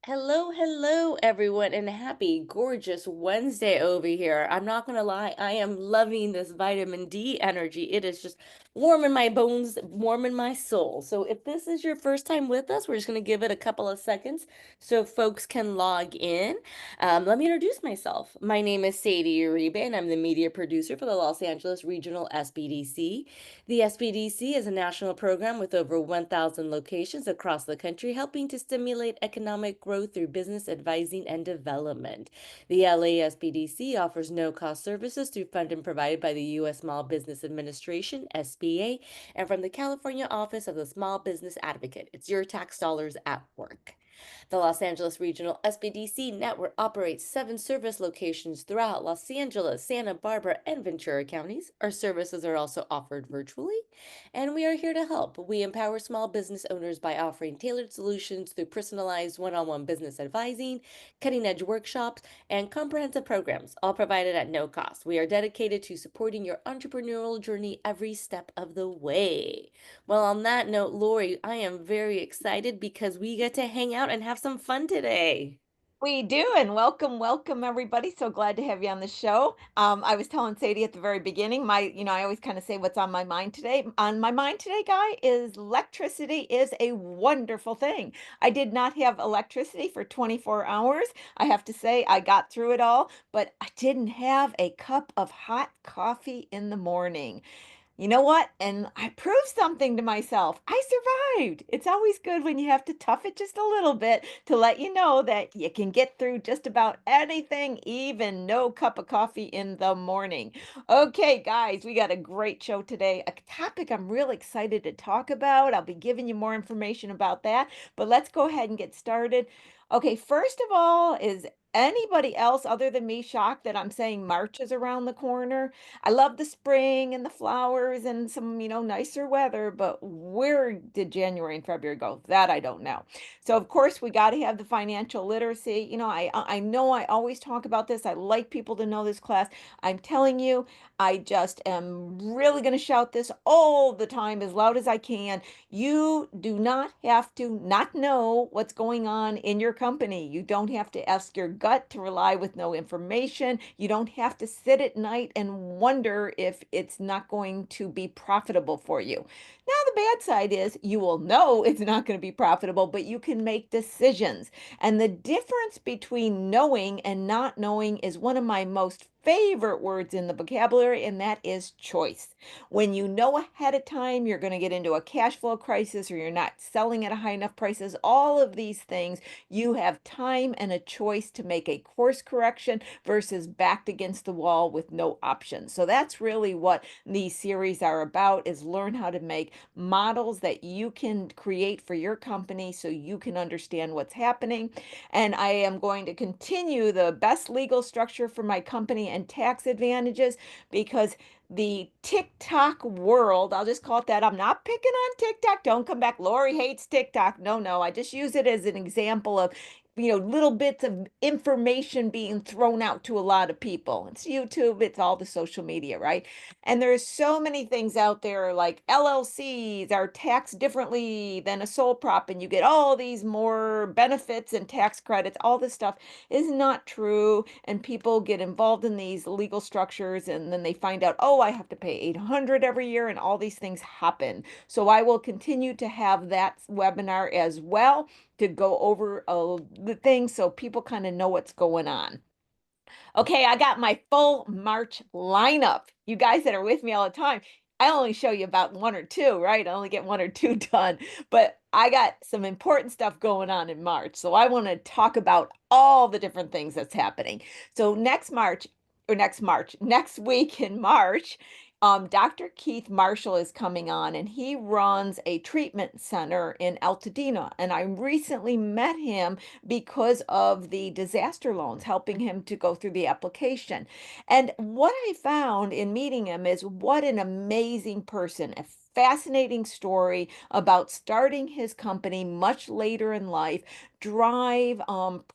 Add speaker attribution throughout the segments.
Speaker 1: Hello, hello, everyone, and happy, gorgeous Wednesday over here. I'm not gonna lie, I am loving this vitamin D energy. It is just warm in my bones, warm in my soul. So, if this is your first time with us, we're just gonna give it a couple of seconds so folks can log in. Let me introduce myself. My name is Sadie Uribe, and I'm the media producer for the Los Angeles Regional SBDC. The SBDC is a national program with over 1,000 locations across the country, helping to stimulate economic growth through business advising and development. The LA SBDC offers no-cost services through funding provided by the U.S. Small Business Administration, SBA, and from the California Office of the Small Business Advocate. It's your tax dollars at work. The Los Angeles Regional SBDC network operates 7 service locations throughout Los Angeles, Santa Barbara, and Ventura counties. Our services are also offered virtually, and we are here to help. We empower small business owners by offering tailored solutions through personalized one on one business advising, cutting edge workshops, and comprehensive programs, all provided at no cost. We are dedicated to supporting your entrepreneurial journey every step of the way. Well, on that note, Lori, I am very excited because we get to hang out and have some fun today.
Speaker 2: We do, and welcome everybody. So glad to have you on the show. I was telling Sadie at the very beginning, I always kind of say what's on my mind today. On my mind today, guy, is electricity is a wonderful thing. I did not have electricity for 24 hours. I have to say I got through it all, but I didn't have a cup of hot coffee in the morning. You know what? And I proved something to myself. I survived. It's always good when you have to tough it just a little bit to let you know that you can get through just about anything, even no cup of coffee in the morning. Okay, guys, we got a great show today. A topic I'm really excited to talk about. I'll be giving you more information about that, but let's go ahead and get started. Okay, first of all, is anybody else other than me shocked that I'm saying March is around the corner? I love the spring and the flowers and some, nicer weather, but where did January and February go? That I don't know. So of course we got to have the financial literacy. I know I always talk about this. I like people to know this class. I'm telling you, I just am really going to shout this all the time as loud as I can. You do not have to not know what's going on in your company. You don't have to ask your gut to rely with no information. You don't have to sit at night and wonder if it's not going to be profitable for you. Now, the bad side is you will know it's not going to be profitable, but you can make decisions. And the difference between knowing and not knowing is one of my most favorite words in the vocabulary, and that is choice. When you know ahead of time you're going to get into a cash flow crisis or you're not selling at a high enough prices, all of these things, you have time and a choice to make a course correction versus backed against the wall with no options. So that's really what these series are about, is learn how to make models that you can create for your company so you can understand what's happening. And I am going to continue the best legal structure for my company and tax advantages because the TikTok world, I'll just call it that. I'm not picking on TikTok. Don't come back. Lori hates TikTok. No, no. I just use it as an example of, little bits of information being thrown out to a lot of people. It's YouTube, it's all the social media, right? And there's so many things out there like LLCs are taxed differently than a sole prop, and you get all these more benefits and tax credits. All this stuff is not true. And people get involved in these legal structures and then they find out, oh, I have to pay 800 every year, and all these things happen. So I will continue to have that webinar as well to go over the things so people kind of know what's going on. Okay, I got my full March lineup. You guys that are with me all the time, I only show you about one or two, right? I only get one or two done, but I got some important stuff going on in March. So I want to talk about all the different things that's happening. So next week in March, Dr. Keith Marshall is coming on, and he runs a treatment center in Altadena. And I recently met him because of the disaster loans, helping him to go through the application. And what I found in meeting him is what an amazing person, a fascinating story about starting his company much later in life, drive,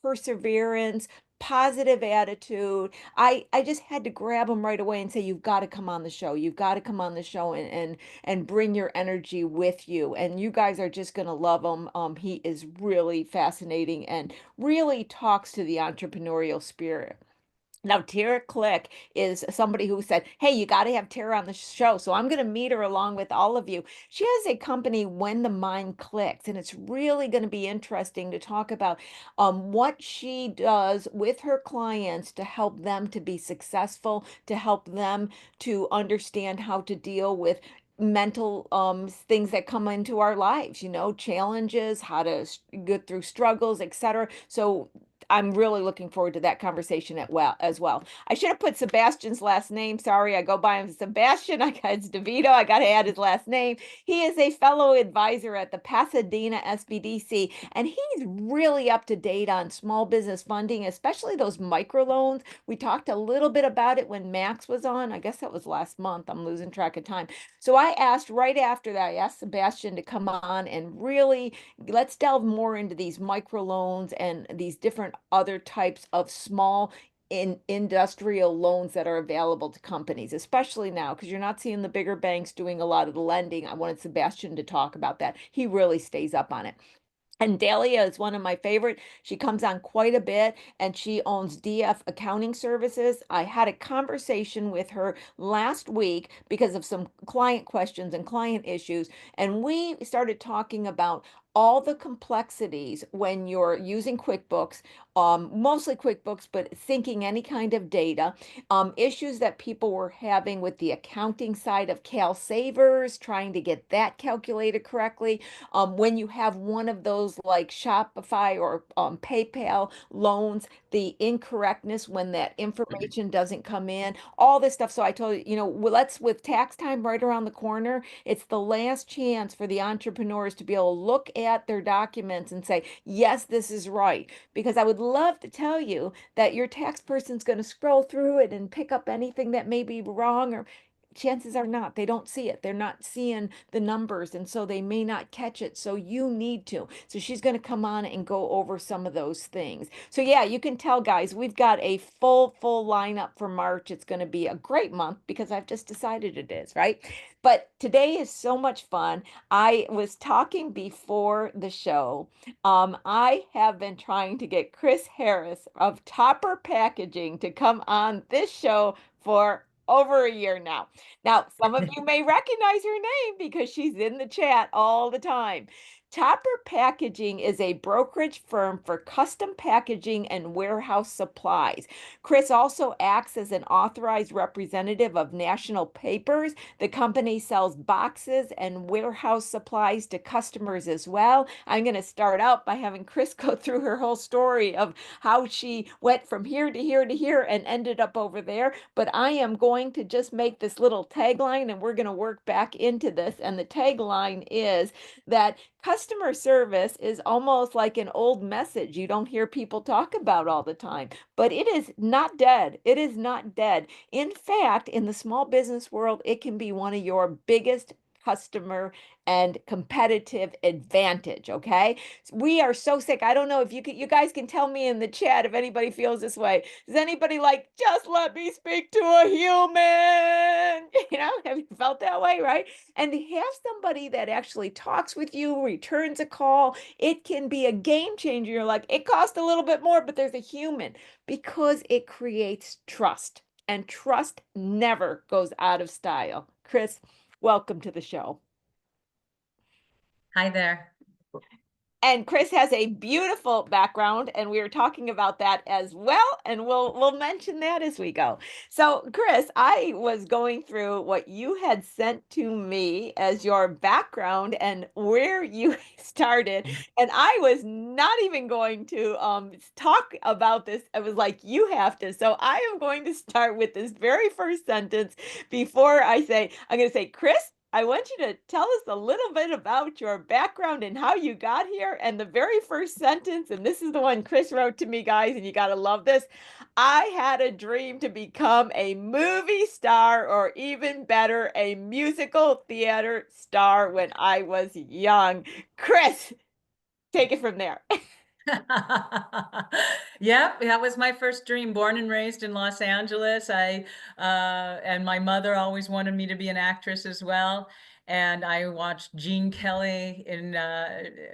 Speaker 2: perseverance, positive attitude. I just had to grab him right away and say, you've got to come on the show. You've got to come on the show and bring your energy with you. And you guys are just gonna love him. He is really fascinating and really talks to the entrepreneurial spirit. Now, Tara Click is somebody who said, hey, you got to have Tara on the show. So I'm going to meet her along with all of you. She has a company, When the Mind Clicks, and it's really going to be interesting to talk about what she does with her clients to help them to be successful, to help them to understand how to deal with mental things that come into our lives, challenges, how to get through struggles, etc. So I'm really looking forward to that conversation as well. I should have put Sebastian's last name. Sorry, I go by him Sebastian. It's DeVito. I got to add his last name. He is a fellow advisor at the Pasadena SBDC, and he's really up to date on small business funding, especially those microloans. We talked a little bit about it when Max was on. I guess that was last month. I'm losing track of time. So I asked right after that, I asked Sebastian to come on and really let's delve more into these microloans and these different other types of small industrial loans that are available to companies, especially now because you're not seeing the bigger banks doing a lot of the lending. I wanted Sebastian to talk about that. He really stays up on it. And Dahlia is one of my favorite. She comes on quite a bit and she owns DF Accounting Services. I had a conversation with her last week because of some client questions and client issues. And we started talking about all the complexities when you're using QuickBooks, mostly QuickBooks, but syncing any kind of data, issues that people were having with the accounting side of Cal Savers, trying to get that calculated correctly. When you have one of those like Shopify or PayPal loans, the incorrectness when that information doesn't come in, all this stuff. So I told you, with tax time right around the corner, it's the last chance for the entrepreneurs to be able to look at their documents and say, yes, this is right. Because I would love to tell you that your tax person's going to scroll through it and pick up anything that may be wrong, or chances are not. They don't see it. They're not seeing the numbers, and so they may not catch it. So you need to. So she's going to come on and go over some of those things. So yeah, you can tell, guys, we've got a full lineup for March. It's going to be a great month because I've just decided it is, right? But today is so much fun. I was talking before the show. I have been trying to get Chrys Harris of Topper Packaging to come on this show for over a year now. Now, some of you may recognize her name because she's in the chat all the time. Topper Packaging is a brokerage firm for custom packaging and warehouse supplies. Chrys also acts as an authorized representative of National Papers. The company sells boxes and warehouse supplies to customers as well. I'm going to start out by having Chrys go through her whole story of how she went from here to here to here and ended up over there. But I am going to just make this little tagline and we're going to work back into this. And the tagline is that customer service is almost like an old message you don't hear people talk about all the time, but it is not dead. It is not dead. In fact, in the small business world, it can be one of your biggest customer and competitive advantage. Okay. We are so sick. I don't know if you guys can tell me in the chat if anybody feels this way. Does anybody like, just let me speak to a human? Have you felt that way, right? And to have somebody that actually talks with you, returns a call, it can be a game changer. You're like, it costs a little bit more, but there's a human because it creates trust. And trust never goes out of style. Chrys, welcome to the show.
Speaker 3: Hi there.
Speaker 2: And Chrys has a beautiful background, and we were talking about that as well, and we'll mention that as we go. So, Chrys, I was going through what you had sent to me as your background and where you started, and I was not even going to talk about this. I was like, you have to. So I am going to start with this very first sentence before I'm going to say, Chrys, I want you to tell us a little bit about your background and how you got here. And the very first sentence, and this is the one Chrys wrote to me, guys, and you got to love this. I had a dream to become a movie star, or even better, a musical theater star when I was young. Chrys, take it from there.
Speaker 3: Yep, that was my first dream. Born and raised in Los Angeles. And my mother always wanted me to be an actress as well. And I watched Gene Kelly in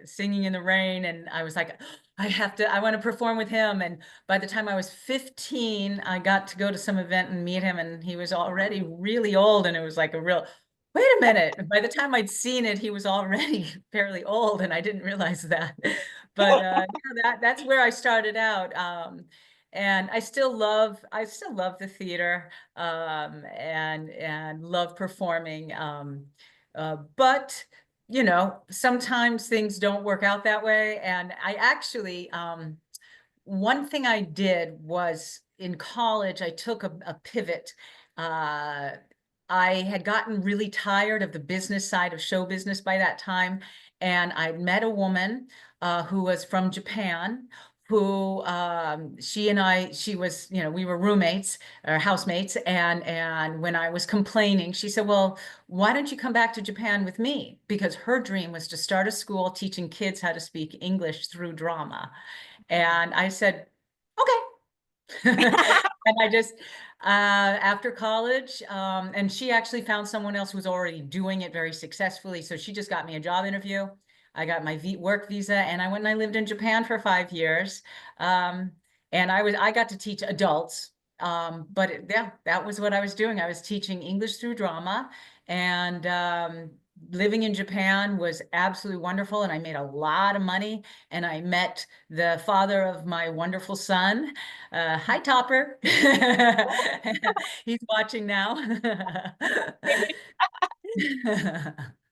Speaker 3: Singing in the Rain, and I was like, I want to perform with him. And by the time I was 15, I got to go to some event and meet him, and he was already really old, and it was like a real, wait a minute. By the time I'd seen it, he was already fairly old, and I didn't realize that. But yeah, that's where I started out. And I still love the theater, and love performing. But sometimes things don't work out that way. And I actually, one thing I did was in college, I took a pivot. Uh, I had gotten really tired of the business side of show business by that time. And I met a woman who was from Japan, who she was, we were roommates or housemates. And when I was complaining, she said, well, why don't you come back to Japan with me? Because her dream was to start a school teaching kids how to speak English through drama. And I said, okay. And I just, after college, and she actually found someone else who was already doing it very successfully. So she just got me a job interview. I got my work visa, and I went and I lived in Japan for 5 years. Um, and I got to teach adults. Yeah, that was what I was doing. I was teaching English through drama, and living in Japan was absolutely wonderful. And I made a lot of money, and I met the father of my wonderful son. Hi, Topper. He's watching now.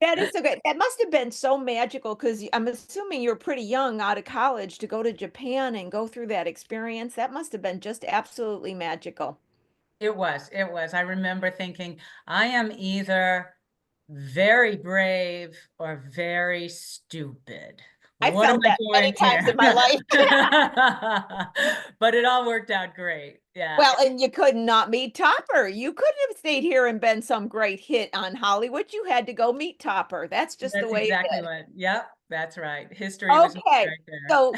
Speaker 2: That is so great. That must have been so magical because I'm assuming you're pretty young out of college to go to Japan and go through that experience. That must have been just absolutely magical.
Speaker 3: It was. I remember thinking, I am either very brave or very stupid.
Speaker 2: I
Speaker 3: What am
Speaker 2: felt
Speaker 3: I
Speaker 2: that many
Speaker 3: doing
Speaker 2: times in
Speaker 3: here?
Speaker 2: my life.
Speaker 3: But it all worked out great. Yeah,
Speaker 2: Well, and you could not meet Topper. You couldn't have stayed here and been some great hit on Hollywood. You had to go meet Topper. That's just the
Speaker 3: that's
Speaker 2: way it
Speaker 3: exactly
Speaker 2: is.
Speaker 3: what. Yep, that's right. History was made
Speaker 2: Okay.
Speaker 3: right there.
Speaker 2: So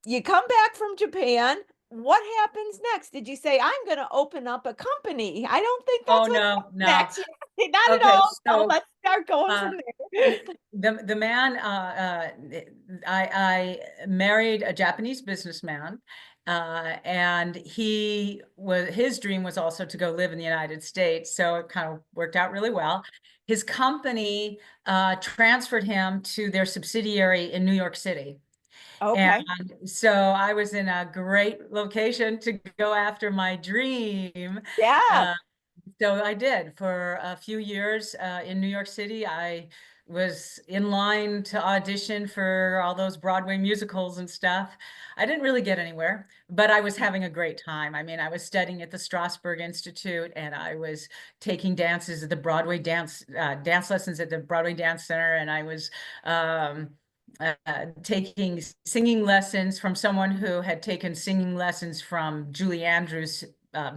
Speaker 2: you come back from Japan. What happens next? Did you say, I'm going to open up a company? I don't think
Speaker 3: Oh
Speaker 2: that's what
Speaker 3: no, no.
Speaker 2: happens next. Not at
Speaker 3: Okay,
Speaker 2: all. So
Speaker 3: so
Speaker 2: let's start going
Speaker 3: uh,
Speaker 2: from there.
Speaker 3: the man I married a Japanese businessman, and his dream was also to go live in the United States, so it kind of worked out really well. His company transferred him to their subsidiary in New York City, and
Speaker 2: Okay.
Speaker 3: so I was in a great location to go after my dream.
Speaker 2: Yeah.
Speaker 3: uh, so I did for a few years in New York City. I was in line to audition for all those Broadway musicals and stuff. I didn't really get anywhere, but I was having a great time. I mean, I was studying at the Strasberg Institute, and I was taking dances at the Broadway dance lessons at the Broadway Dance Center, and I was taking singing lessons from someone who had taken singing lessons from Julie Andrews'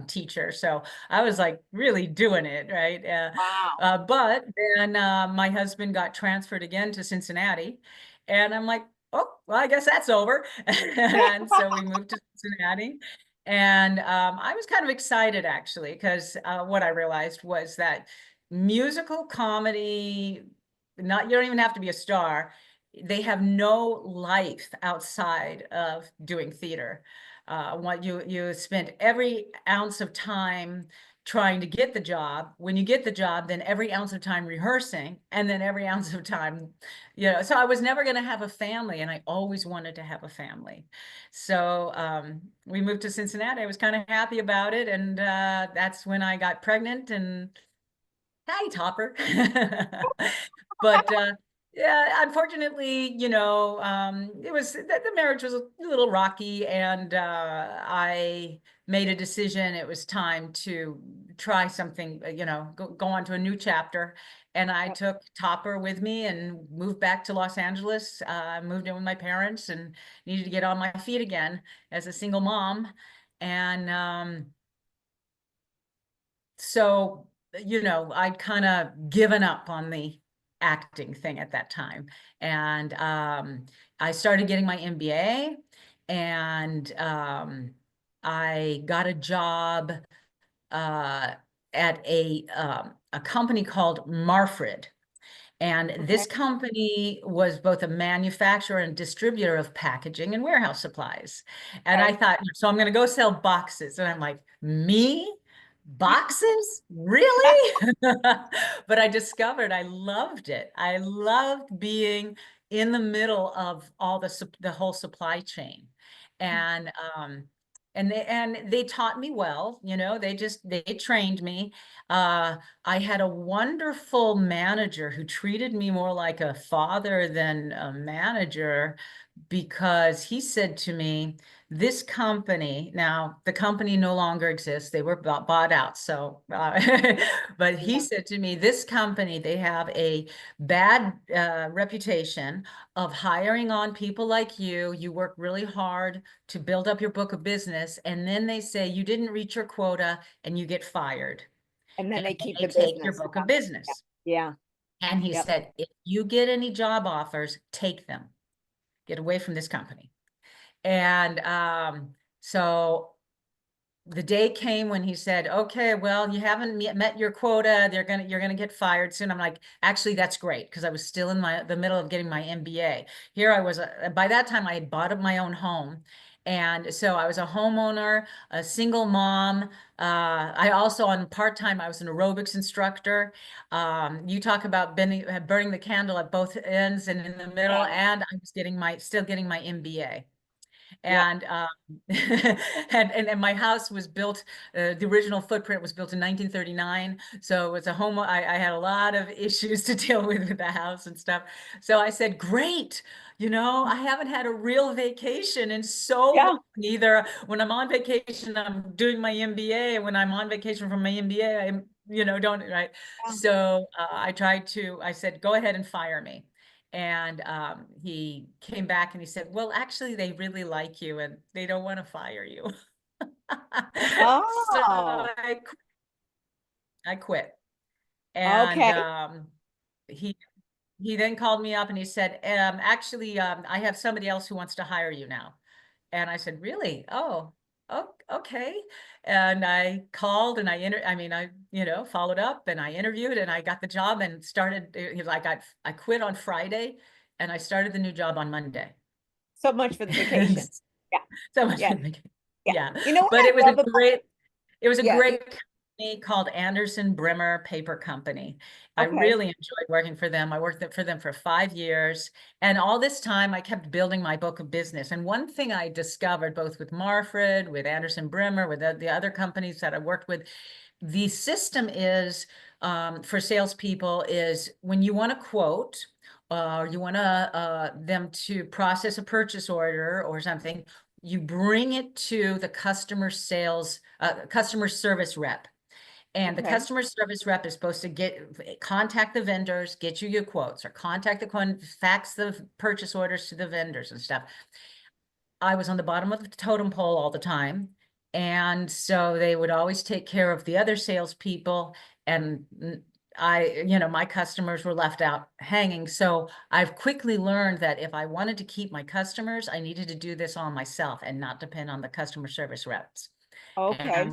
Speaker 3: teacher. So I was like really doing it, right?
Speaker 2: Wow.
Speaker 3: But then my husband got transferred again to Cincinnati, and I'm like, oh, well, I guess that's over. And so we moved to Cincinnati. And I was kind of excited actually, because what I realized was that musical comedy, not, you don't even have to be a star. They have no life outside of doing theater. What you spend every ounce of time trying to get the job. When you get the job, then every ounce of time rehearsing, and then every ounce of time, so I was never going to have a family, and I always wanted to have a family. So we moved to Cincinnati. I was kind of happy about it, and that's when I got pregnant. And hi, Topper. But yeah, unfortunately, the marriage was a little rocky, and I made a decision. It was time to try something, go on to a new chapter. And I took Topper with me and moved back to Los Angeles. Moved in with my parents and needed to get on my feet again as a single mom. And so I'd kind of given up on the acting thing at that time. And I started getting my MBA, and I got a job at a company called Marfrid. And this
Speaker 2: Okay.
Speaker 3: company was both a manufacturer and distributor of packaging and warehouse supplies. And I
Speaker 2: Okay.
Speaker 3: thought, so I'm going to go sell boxes. And I'm like, me? Boxes? Really? But I discovered I loved it. I loved being in the middle of all the whole supply chain. And they taught me well, they trained me. I had a wonderful manager who treated me more like a father than a manager, because he said to me, this company, now the company no longer exists, they were bought out. So, but he
Speaker 2: Yeah.
Speaker 3: said to me, this company, they have a bad reputation of hiring on people like you. You work really hard to build up your book of business, and then they say you didn't reach your quota and you get fired.
Speaker 2: And then
Speaker 3: And
Speaker 2: they
Speaker 3: then
Speaker 2: keep
Speaker 3: they
Speaker 2: the
Speaker 3: take your
Speaker 2: business.
Speaker 3: book
Speaker 2: Yeah.
Speaker 3: of business.
Speaker 2: Yeah.
Speaker 3: And he
Speaker 2: Yep.
Speaker 3: said, if you get any job offers, take them. Get away from this company. And so the day came when he said, okay, well, you haven't met your quota. You're gonna get fired soon. I'm like, actually, that's great, because I was still in the middle of getting my MBA. Here I was, by that time I had bought up my own home. And so I was a homeowner, a single mom. I also, on part-time, I was an aerobics instructor. You talk about burning the candle at both ends and in the middle,
Speaker 2: Yeah.
Speaker 3: and I was still getting my MBA.
Speaker 2: Yep.
Speaker 3: And and my house was built, the original footprint was built in 1939, so it was a home. I had a lot of issues to deal with the house and stuff. So I said, great, I haven't had a real vacation in so long.
Speaker 2: Yeah.
Speaker 3: Either when I'm on vacation, I'm doing my MBA, and when I'm on vacation from my MBA, I'm, don't, right?
Speaker 2: Yeah.
Speaker 3: So I said, go ahead and fire me. And he came back and he said, well, actually, they really like you and they don't want to fire you. So
Speaker 2: Oh,
Speaker 3: I quit. And
Speaker 2: okay.
Speaker 3: he he then called me up and he said, actually, I have somebody else who wants to hire you now. And I said, really? Oh, okay. And I called and followed up and I interviewed and I got the job and started. I quit on Friday and I started the new job on Monday.
Speaker 2: So much for the vacation. Yeah.
Speaker 3: So much
Speaker 2: Yeah.
Speaker 3: for the,
Speaker 2: Yeah.
Speaker 3: yeah.
Speaker 2: You know what
Speaker 3: But
Speaker 2: I love about,
Speaker 3: it was a
Speaker 2: yeah.
Speaker 3: great company called Anderson Brimmer Paper Company. I
Speaker 2: Okay.
Speaker 3: really enjoyed working for them. I worked for them for 5 years. And all this time I kept building my book of business. And one thing I discovered, both with Marfrid, with Anderson Brimmer, with the other companies that I worked with, the system is, for salespeople, is when you want to quote, or you want them to process a purchase order or something, you bring it to the customer service rep. And the
Speaker 2: Okay.
Speaker 3: customer service rep is supposed to contact the vendors, get you your quotes, or fax the purchase orders to the vendors and stuff. I was on the bottom of the totem pole all the time. And so they would always take care of the other salespeople. And my customers were left out hanging. So I've quickly learned that if I wanted to keep my customers, I needed to do this all myself and not depend on the customer service reps.
Speaker 2: Okay.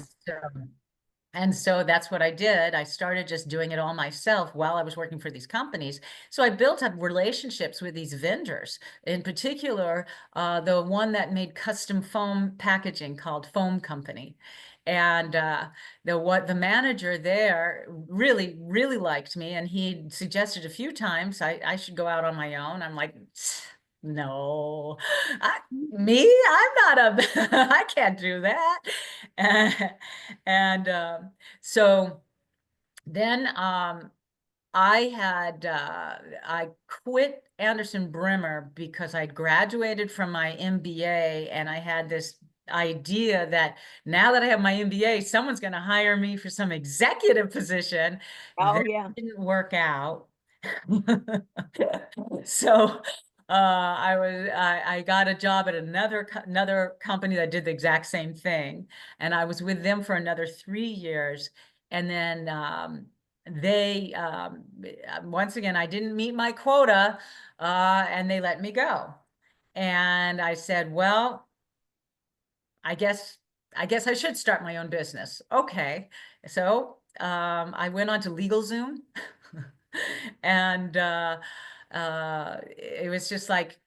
Speaker 3: And so that's what I did. I started just doing it all myself while I was working for these companies. So I built up relationships with these vendors, in particular, the one that made custom foam packaging called Foam Company. And the manager there really, really liked me. And he suggested a few times I should go out on my own. I'm like, no, I'm not I can't do that. And so then I quit Anderson Brimmer because I graduated from my MBA and I had this idea that now that I have my MBA, someone's going to hire me for some executive position.
Speaker 2: Oh,
Speaker 3: That
Speaker 2: yeah.
Speaker 3: didn't work out. So I got a job at another company that did the exact same thing, and I was with them for another 3 years. And then they, once again, I didn't meet my quota, and they let me go. And I said, well, I guess I should start my own business. Okay. So I went on to LegalZoom and it was just like,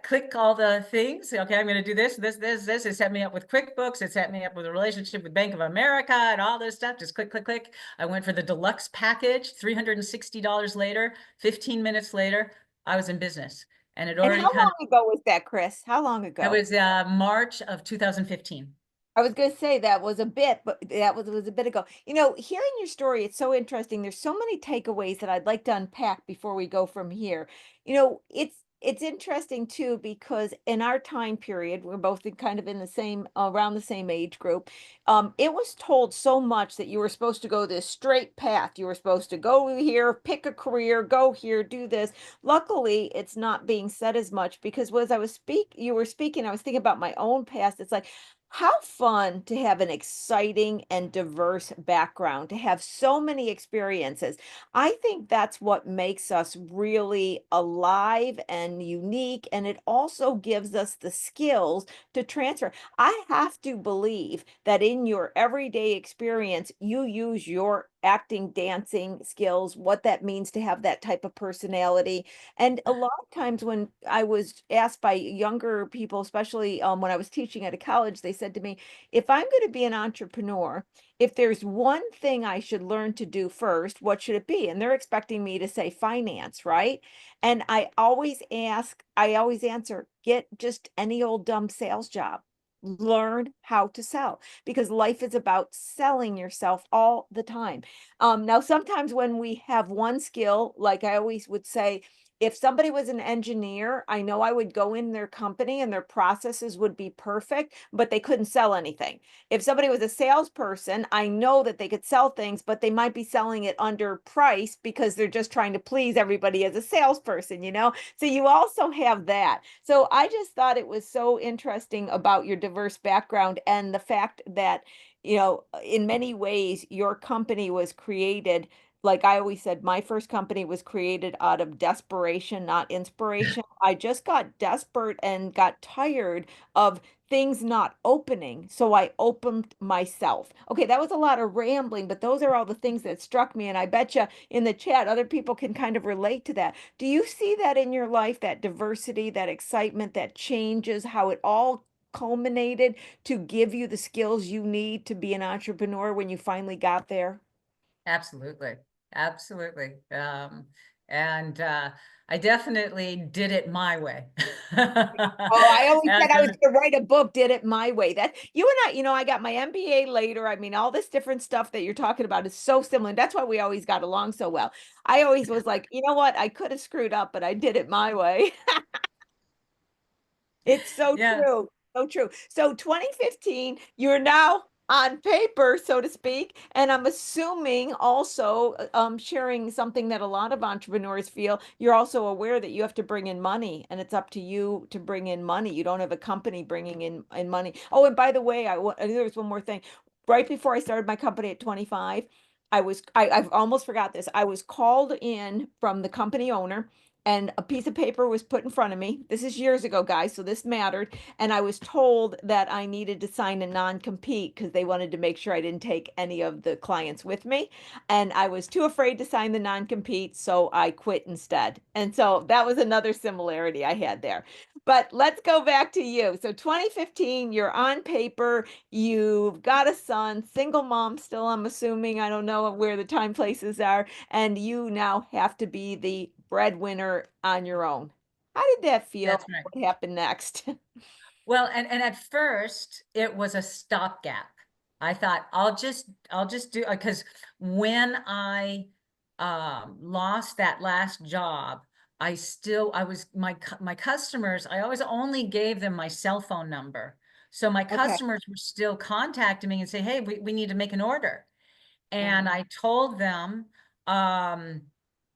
Speaker 3: click all the things. Okay, I'm going to do this, this, this, this. It set me up with QuickBooks. It set me up with a relationship with Bank of America and all this stuff. Just click, click, click. I went for the deluxe package, $360 later, 15 minutes later, I was in business. And it
Speaker 2: And
Speaker 3: already
Speaker 2: how
Speaker 3: kind
Speaker 2: long ago was that, Chrys? How long
Speaker 3: of, it
Speaker 2: ago?
Speaker 3: was March of 2015.
Speaker 2: I was going to say that was a bit, but that was a bit ago. You know, hearing your story, it's so interesting. There's so many takeaways that I'd like to unpack before we go from here. You know, it's interesting too because in our time period, we're both kind of in the same around the same age group. It was told so much that you were supposed to go this straight path. You were supposed to go here, pick a career, go here, do this. Luckily, it's not being said as much because as you were speaking, I was thinking about my own past. It's like how fun to have an exciting and diverse background, to have so many experiences. I think that's what makes us really alive and unique. And it also gives us the skills to transfer. I have to believe that in your everyday experience, you use your acting, dancing skills, what that means to have that type of personality. And a lot of times when I was asked by younger people, especially when I was teaching at a college, they said to me, if I'm going to be an entrepreneur, if there's one thing I should learn to do first, what should it be? And they're expecting me to say finance, right? And I always answer, get just any old dumb sales job. Learn how to sell because life is about selling yourself all the time. Now, sometimes when we have one skill, like I always would say, if somebody was an engineer, I know I would go in their company and their processes would be perfect, but they couldn't sell anything. If somebody was a salesperson, I know that they could sell things, but they might be selling it under price because they're just trying to please everybody as a salesperson, you know? So you also have that. So I just thought it was so interesting about your diverse background and the fact that, you know, in many ways, your company was created like I always said, my first company was created out of desperation, not inspiration. I just got desperate and got tired of things not opening. So I opened myself. Okay, that was a lot of rambling, but those are all the things that struck me. And I bet you in the chat, other people can kind of relate to that. Do you see that in your life, that diversity, that excitement, that changes, how it all culminated to give you the skills you need to be an entrepreneur when you finally got there?
Speaker 3: Absolutely. Absolutely. And I definitely did it my way.
Speaker 2: Oh, I always said
Speaker 3: And
Speaker 2: I was going to write a book, did it my way. That you and I, you know, I got my MBA later. I mean, all this different stuff that you're talking about is so similar. And that's why we always got along so well. I always was like, you know what? I could have screwed up, but I did it my way. It's so
Speaker 3: yeah,
Speaker 2: true. So true. So 2015, you're now on paper, so to speak. And I'm assuming also sharing something that a lot of entrepreneurs feel, you're also aware that you have to bring in money and it's up to you to bring in money. You don't have a company bringing in money. Oh, and by the way, there was one more thing. Right before I started my company at 25, I've almost forgot this. I was called in from the company owner and a piece of paper was put in front of me. This is years ago, guys, so this mattered. And I was told that I needed to sign a non-compete because they wanted to make sure I didn't take any of the clients with me. And I was too afraid to sign the non-compete, so I quit instead. And so that was another similarity I had there. But let's go back to you. So 2015, you're on paper, you've got a son, single mom still, I'm assuming. I don't know where the time places are, and you now have to be the breadwinner on your own. How did that feel?
Speaker 3: that's right.
Speaker 2: What happened next?
Speaker 3: Well, and at first it was a stopgap. I thought I'll just do because when I lost that last job, I was my customers, I always only gave them my cell phone number. So my
Speaker 2: Okay.
Speaker 3: customers were still contacting me and say, hey, we need to make an order. And
Speaker 2: Um,
Speaker 3: I told them, um,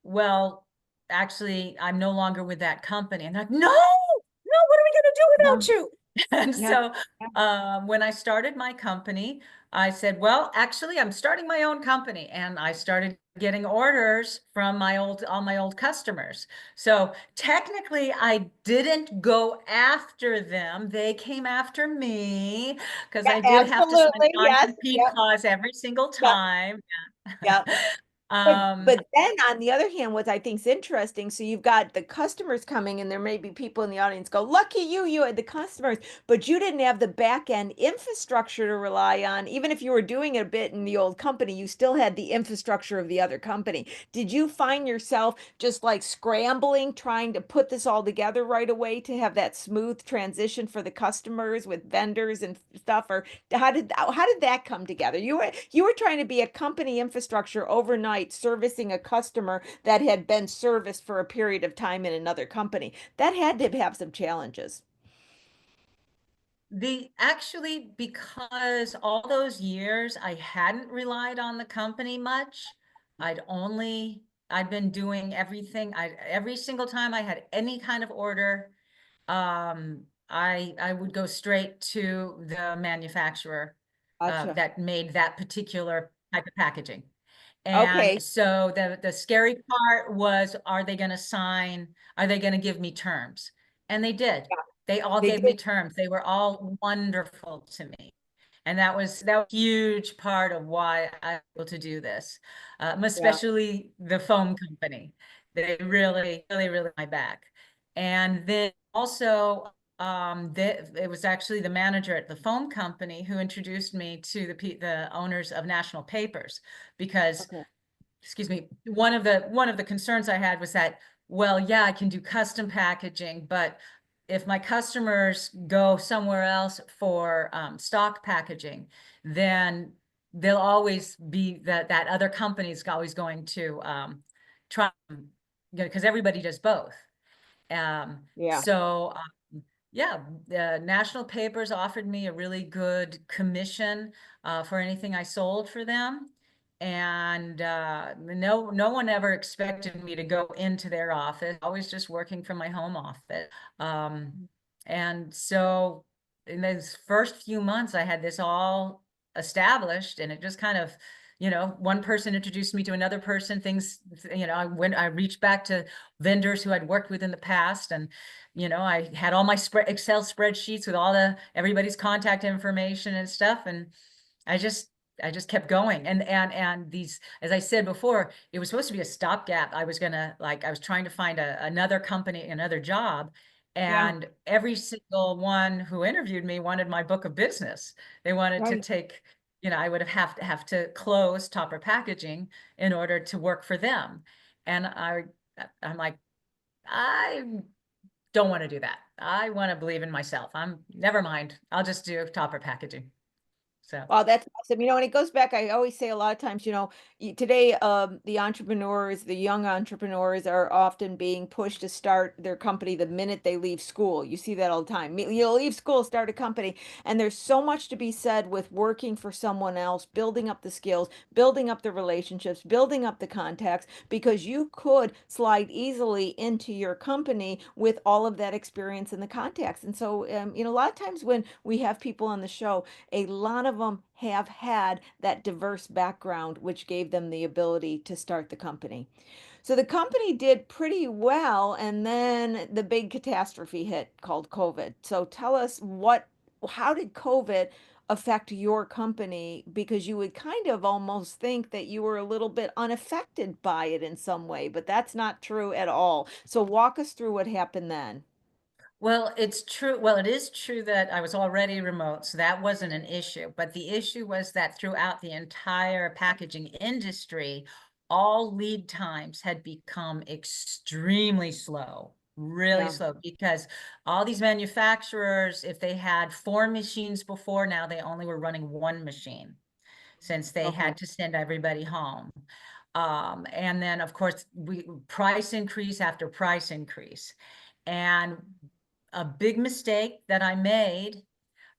Speaker 3: well, actually, I'm no longer with that company. And they're like, no, what are we going to do
Speaker 2: yeah,
Speaker 3: without you? And
Speaker 2: yeah,
Speaker 3: so when I started my company, I said, well, actually, I'm starting my own company, and I started getting orders from all my old customers. So technically, I didn't go after them. They came after me because
Speaker 2: Yeah,
Speaker 3: I did have to sign
Speaker 2: absolutely.
Speaker 3: a
Speaker 2: Yes.
Speaker 3: non-compete
Speaker 2: Yep.
Speaker 3: clause every single
Speaker 2: Yep.
Speaker 3: time.
Speaker 2: Yep. But
Speaker 3: Um,
Speaker 2: but then on the other hand, what I think is interesting, so you've got the customers coming, and there may be people in the audience go, "Lucky you, you had the customers," but you didn't have the back end infrastructure to rely on. Even if you were doing it a bit in the old company, you still had the infrastructure of the other company. Did you find yourself just like scrambling, trying to put this all together right away to have that smooth transition for the customers with vendors and stuff, or how did that come together? You were trying to be a company infrastructure overnight, servicing a customer that had been serviced for a period of time in another company. That had to have some challenges.
Speaker 3: actually, because all those years I hadn't relied on the company much, I'd been doing everything. Every single time I had any kind of order, I would go straight to the manufacturer
Speaker 2: Gotcha.
Speaker 3: that made that particular type of packaging. And
Speaker 2: Okay.
Speaker 3: so the scary part was, are they going to sign? Are they going to give me terms? And they did.
Speaker 2: Yeah,
Speaker 3: They all
Speaker 2: they
Speaker 3: gave me
Speaker 2: did.
Speaker 3: terms. They were all wonderful to me. And that was a huge part of why I was able to do this,
Speaker 2: Yeah.
Speaker 3: especially the foam company. They really, really, really my back. And then also, it was actually the manager at the foam company who introduced me to the owners of National Papers, because,
Speaker 2: Okay.
Speaker 3: excuse me, one of the concerns I had was that, well, yeah, I can do custom packaging, but if my customers go somewhere else for stock packaging, then they'll always be that other company's always going to try, because everybody does both.
Speaker 2: Yeah.
Speaker 3: So yeah, the national papers offered me a really good commission for anything I sold for them. And no one ever expected me to go into their office, always just working from my home office. Um, and so in those first few months, I had this all established, and it just kind of, one person introduced me to another person, things, I reached back to vendors who I'd worked with in the past, and I had all my Excel spreadsheets with everybody's contact information and stuff. And I just, I just kept going. And these, as I said before, it was supposed to be a stopgap. I was trying to find another company, another job.
Speaker 2: Yeah.
Speaker 3: And every single one who interviewed me wanted my book of business. They wanted to
Speaker 2: Right.
Speaker 3: take, I would have to close Topper Packaging in order to work for them. And I'm like, I don't want to do that. I want to believe in myself. Never mind. I'll just do Topper Packaging. So.
Speaker 2: Wow, that's awesome. And it goes back, I always say a lot of times, today, the entrepreneurs, the young entrepreneurs are often being pushed to start their company the minute they leave school. You see that all the time. You'll leave school, start a company. And there's so much to be said with working for someone else, building up the skills, building up the relationships, building up the contacts, because you could slide easily into your company with all of that experience and the contacts. And so, a lot of times when we have people on the show, a lot of them have had that diverse background, which gave them the ability to start the company. So the company did pretty well, and then the big catastrophe hit called COVID. So tell us how did COVID affect your company? Because you would kind of almost think that you were a little bit unaffected by it in some way, but that's not true at all. So walk us through what happened then.
Speaker 3: Well, it's true. Well, it is true that I was already remote, so that wasn't an issue. But the issue was that throughout the entire packaging industry, all lead times had become extremely slow, really
Speaker 2: Yeah.
Speaker 3: slow, because all these manufacturers, if they had 4 machines before, now they only were running 1 machine, since they
Speaker 2: Okay.
Speaker 3: had to send everybody home. And then, of course, price increase after price increase. And a big mistake that I made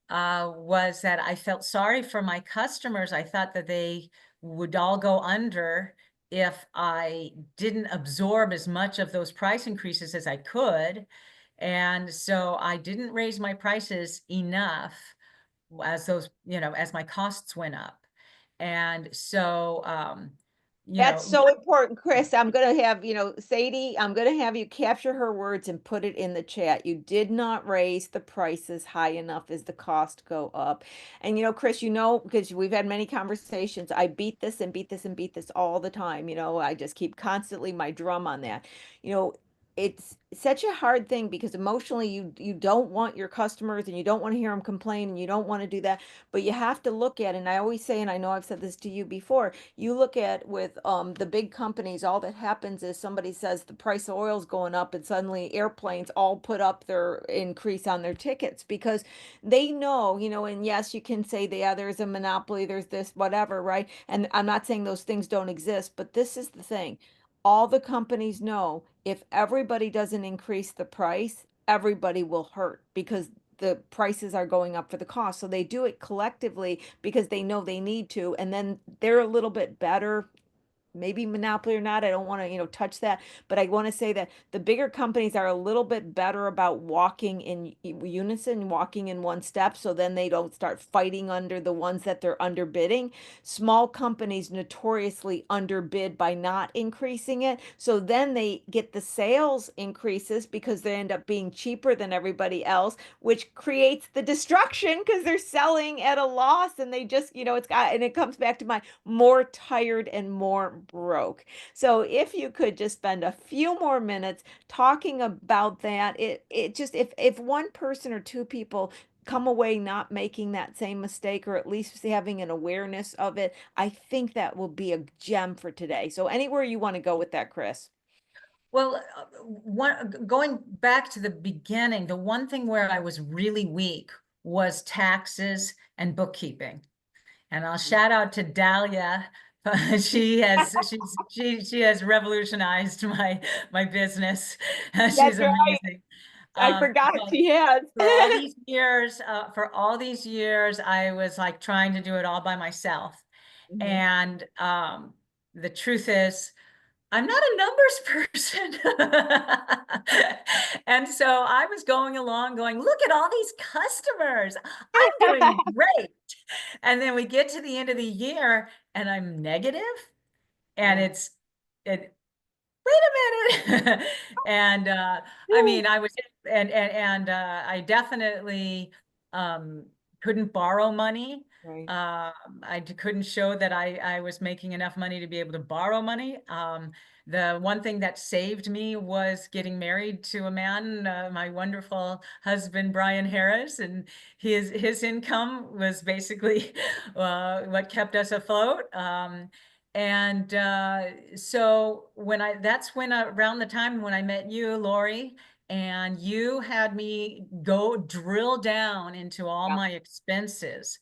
Speaker 3: was that I felt sorry for my customers. I thought that they would all go under if I didn't absorb as much of those price increases as I could. And so I didn't raise my prices enough as those, as my costs went up. And so,
Speaker 2: That's so important, Chrys. I'm gonna have, Sadie, I'm gonna have you capture her words and put it in the chat. You did not raise the prices high enough as the cost go up. And Chrys, because we've had many conversations, I beat this and beat this and beat this all the time. I just keep constantly my drum on that. You know, it's such a hard thing because emotionally you don't want your customers and you don't want to hear them complain and you don't want to do that, but you have to look at, and I always say, and I know I've said this to you before, you look at with the big companies, all that happens is somebody says the price of oil's going up and suddenly airplanes all put up their increase on their tickets because they know, and yes, you can say, yeah, there's a monopoly, there's this, whatever, right? And I'm not saying those things don't exist, but this is the thing. All the companies know if everybody doesn't increase the price, everybody will hurt because the prices are going up for the cost. So they do it collectively because they know they need to. And then they're a little bit better, maybe monopoly or not. I don't want to, touch that, but I want to say that the bigger companies are a little bit better about walking in unison, walking in one step. So then they don't start fighting under the ones that they're underbidding. Small companies notoriously underbid by not increasing it. So then they get the sales increases because they end up being cheaper than everybody else, which creates the destruction because they're selling at a loss and they just, and it comes back to my more tired and more broke. So if you could just spend a few more minutes talking about that, it just, if one person or two people come away not making that same mistake or at least having an awareness of it, I think that will be a gem for today. So anywhere you want to go with that, Chrys.
Speaker 3: Well, going back to the beginning, the one thing where I was really weak was taxes and bookkeeping. And I'll shout out to Dahlia. She has revolutionized my business. She's
Speaker 2: That's right.
Speaker 3: amazing.
Speaker 2: I forgot
Speaker 3: But
Speaker 2: she has.
Speaker 3: for all these years, I was like trying to do it all by myself.
Speaker 2: Mhm.
Speaker 3: And the truth is, I'm not a numbers person. And so I was going along going, look at all these customers. I'm doing great. And then we get to the end of the year and I'm negative, and
Speaker 2: Yeah.
Speaker 3: it wait a minute. And I mean, I was and I definitely um couldn't borrow money.
Speaker 2: Right.
Speaker 3: Couldn't show that I was making enough money to be able to borrow money. The one thing that saved me was getting married to a man, my wonderful husband, Brian Harris, and his income was basically what kept us afloat. And so that's when around the time when I met you, Lori, and you had me go drill down into all
Speaker 2: Yeah.
Speaker 3: my expenses.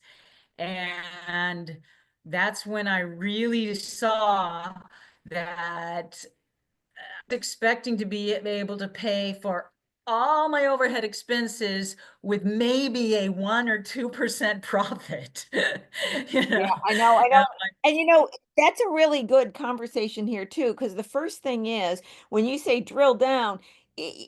Speaker 3: And that's when I really saw that I was expecting to be able to pay for all my overhead expenses with maybe a 1 or 2% profit. you
Speaker 2: Yeah,
Speaker 3: know,
Speaker 2: I know, I know.
Speaker 3: and
Speaker 2: And that's a really good conversation here too, because the first thing is when you say drill down,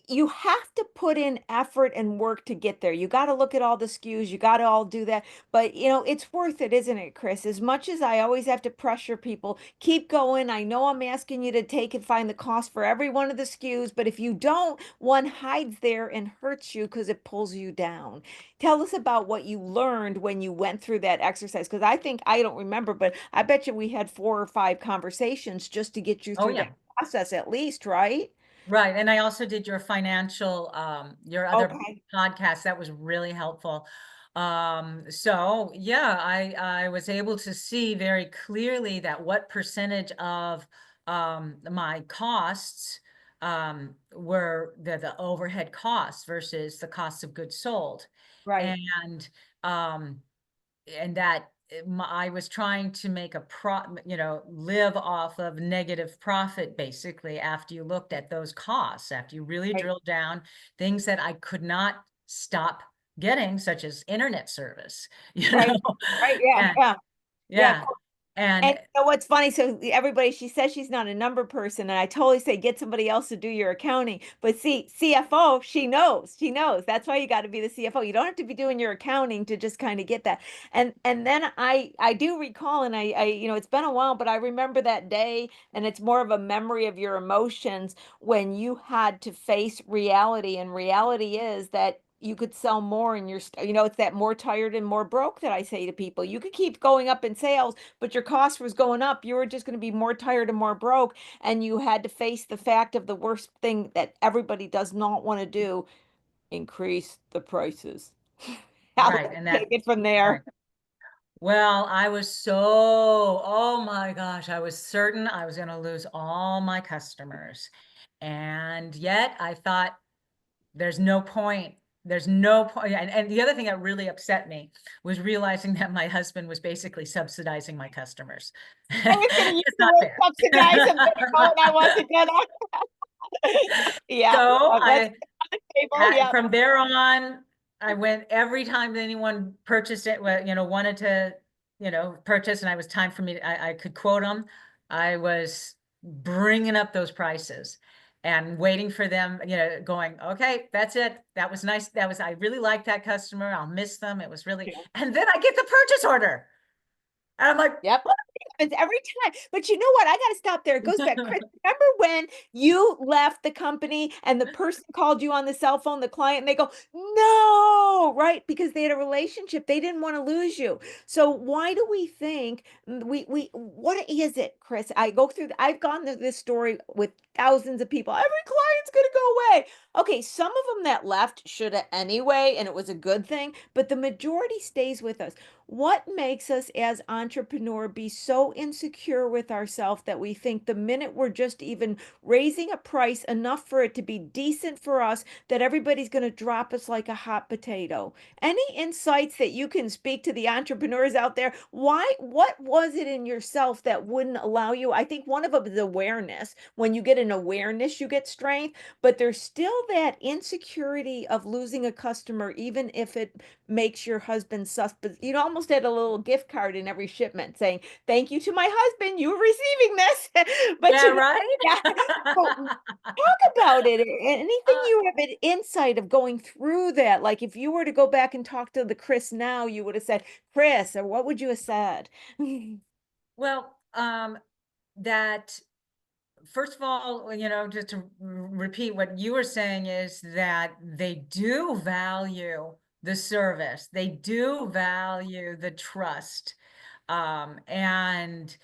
Speaker 2: you have to put in effort and work to get there. You got to look at all the SKUs, you got to all do that. But it's worth it, isn't it, Chrys? As much as I always have to pressure people, keep going. I know I'm asking you to take and find the cost for every one of the SKUs, but if you don't, one hides there and hurts you because it pulls you down. Tell us about what you learned when you went through that exercise, because I think I don't remember, but I bet you we had 4 or 5 conversations just to get you
Speaker 3: oh
Speaker 2: through that
Speaker 3: yeah.
Speaker 2: process at least, right?
Speaker 3: Right. And I also did your financial, your other
Speaker 2: Okay.
Speaker 3: podcast. That was really helpful. So yeah, I was able to see very clearly that what percentage of my costs were the overhead costs versus the cost of goods sold.
Speaker 2: Right.
Speaker 3: And um, and that I was trying to make live off of negative profit basically after you looked at those costs, after you really
Speaker 2: Right.
Speaker 3: drilled down things that I could not stop getting, such as internet service,
Speaker 2: Right. Right. Yeah.
Speaker 3: and
Speaker 2: Yeah. Yeah.
Speaker 3: yeah. And
Speaker 2: And you know what's funny? So everybody, she says she's not a number person, and I totally say get somebody else to do your accounting. But see, CFO, she knows. She knows. That's why you got to be the CFO. You don't have to be doing your accounting to just kind of get that. And then I do recall, and I it's been a while, but I remember that day, and it's more of a memory of your emotions when you had to face reality, and reality is that you could sell more and it's that more tired and more broke that I say to people. You could keep going up in sales, but your cost was going up. You were just going to be more tired and more broke. And you had to face the fact of the worst thing that everybody does not want to do, increase the prices. I'll
Speaker 3: right,
Speaker 2: let
Speaker 3: and
Speaker 2: you
Speaker 3: that
Speaker 2: take it from
Speaker 3: right.
Speaker 2: there.
Speaker 3: Well, I was so, oh my gosh, I was certain I was going to lose all my customers. And yet I thought, there's no point. There's no point. And the other thing that really upset me was realizing that my husband was basically subsidizing my customers.
Speaker 2: I was going to use
Speaker 3: It's
Speaker 2: the
Speaker 3: not
Speaker 2: word
Speaker 3: fair.
Speaker 2: subsidize a minute ago, and I wasn't gonna. Yeah,
Speaker 3: So
Speaker 2: that's on the table. Yeah,
Speaker 3: from there on, I went every time that anyone purchased it, wanted to, purchase, and I was time for me, I could quote them. I was bringing up those prices and waiting for them, going, okay, that's it. That was nice. I really like that customer. I'll miss them. It was really,
Speaker 2: yeah.
Speaker 3: and then I get the purchase order. And I'm like,
Speaker 2: Yep. Happens every time. But you know what? I got to stop there. It goes back. Chrys, remember when you left the company and the person called you on the cell phone, the client, and they go, no, right? Because they had a relationship. They didn't want to lose you. So why do we think what is it, Chrys? I've gone through this story with thousands of people. Every client's going to go away. Okay, some of them that left should have anyway, and it was a good thing, but the majority stays with us. What makes us as entrepreneur be so insecure with ourselves that we think the minute we're just even raising a price enough for it to be decent for us, that everybody's going to drop us like a hot potato? Any insights that you can speak to the entrepreneurs out there? What was it in yourself that wouldn't allow you? I think one of them is awareness. When you get an awareness, you get strength, but there's still that insecurity of losing a customer, even if it makes your husband suspect. You almost had a little gift card in every shipment saying, "Thank you to my husband, you're receiving this." But
Speaker 3: yeah, right.
Speaker 2: yeah. So talk about it. Anything
Speaker 3: Uh,
Speaker 2: you have an insight of going through that? Like if you were to go back and talk to the Chrys now, you would have said, Chrys, or what would you have said?
Speaker 3: well, that first of all, just to repeat what you were saying is that they do value the service. They do value the trust. And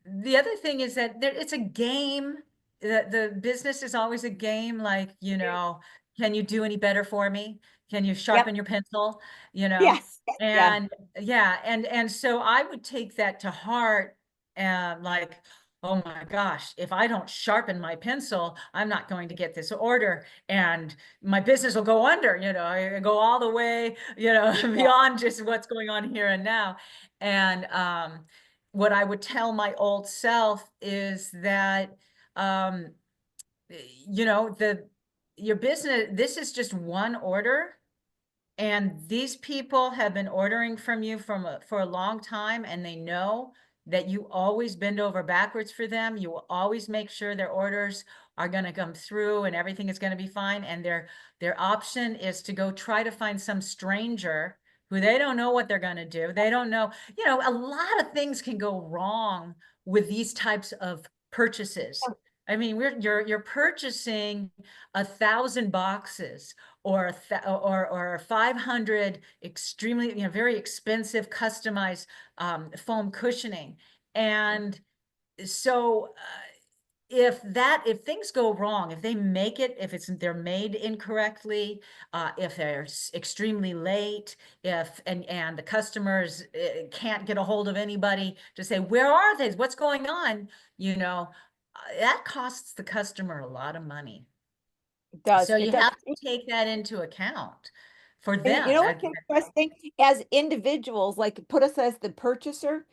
Speaker 3: the other thing is that it's a game. The business is always a game. Like, can you do any better for me? Can you
Speaker 2: Yep.
Speaker 3: sharpen your pencil? You know,
Speaker 2: Yes. Yeah.
Speaker 3: and yeah, and so I would take that to heart and like, oh my gosh, if I don't sharpen my pencil, I'm not going to get this order and my business will go under, I go all the way,
Speaker 2: Yeah.
Speaker 3: beyond just what's going on here and now. And what I would tell my old self is that, um, the your business, this is just one order. And these people have been ordering from you for a long time, and they know that you always bend over backwards for them. You will always make sure their orders are going to come through and everything is going to be fine. And their option is to go try to find some stranger who they don't know what they're going to do. They don't know, a lot of things can go wrong with these types of purchases. I mean, you're purchasing 1,000 boxes or 500 extremely, very expensive customized foam cushioning. And so if things go wrong, if they make it, if they're made incorrectly, if they're extremely late, and the customers can't get a hold of anybody to say, where are they? What's going on? That costs the customer a lot of money.
Speaker 2: It does.
Speaker 3: So
Speaker 2: It
Speaker 3: you
Speaker 2: does.
Speaker 3: have to take that into account for
Speaker 2: And you
Speaker 3: them.
Speaker 2: know what's interesting? As individuals, like put us as the purchaser,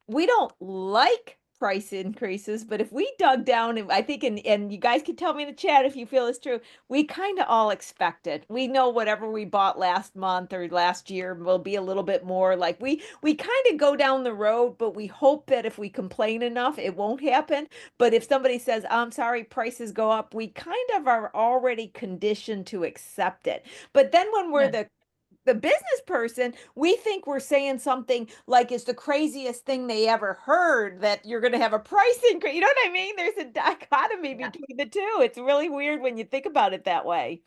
Speaker 2: we don't like price increases, but if we dug down, and I think, and you guys can tell me in the chat if you feel it's true, we kind of all expect it. We know whatever we bought last month or last year will be a little bit more. Like we kind of go down the road, but we hope that if we complain enough, it won't happen. But if somebody says, "I'm sorry, prices go up," we kind of are already conditioned to accept it. But then when we're
Speaker 3: Yeah.
Speaker 2: the business person, we think we're saying something like it's the craziest thing they ever heard that you're going to have a price increase. You know what I mean? There's a dichotomy
Speaker 3: Yeah.
Speaker 2: between the two. It's really weird when you think about it that way.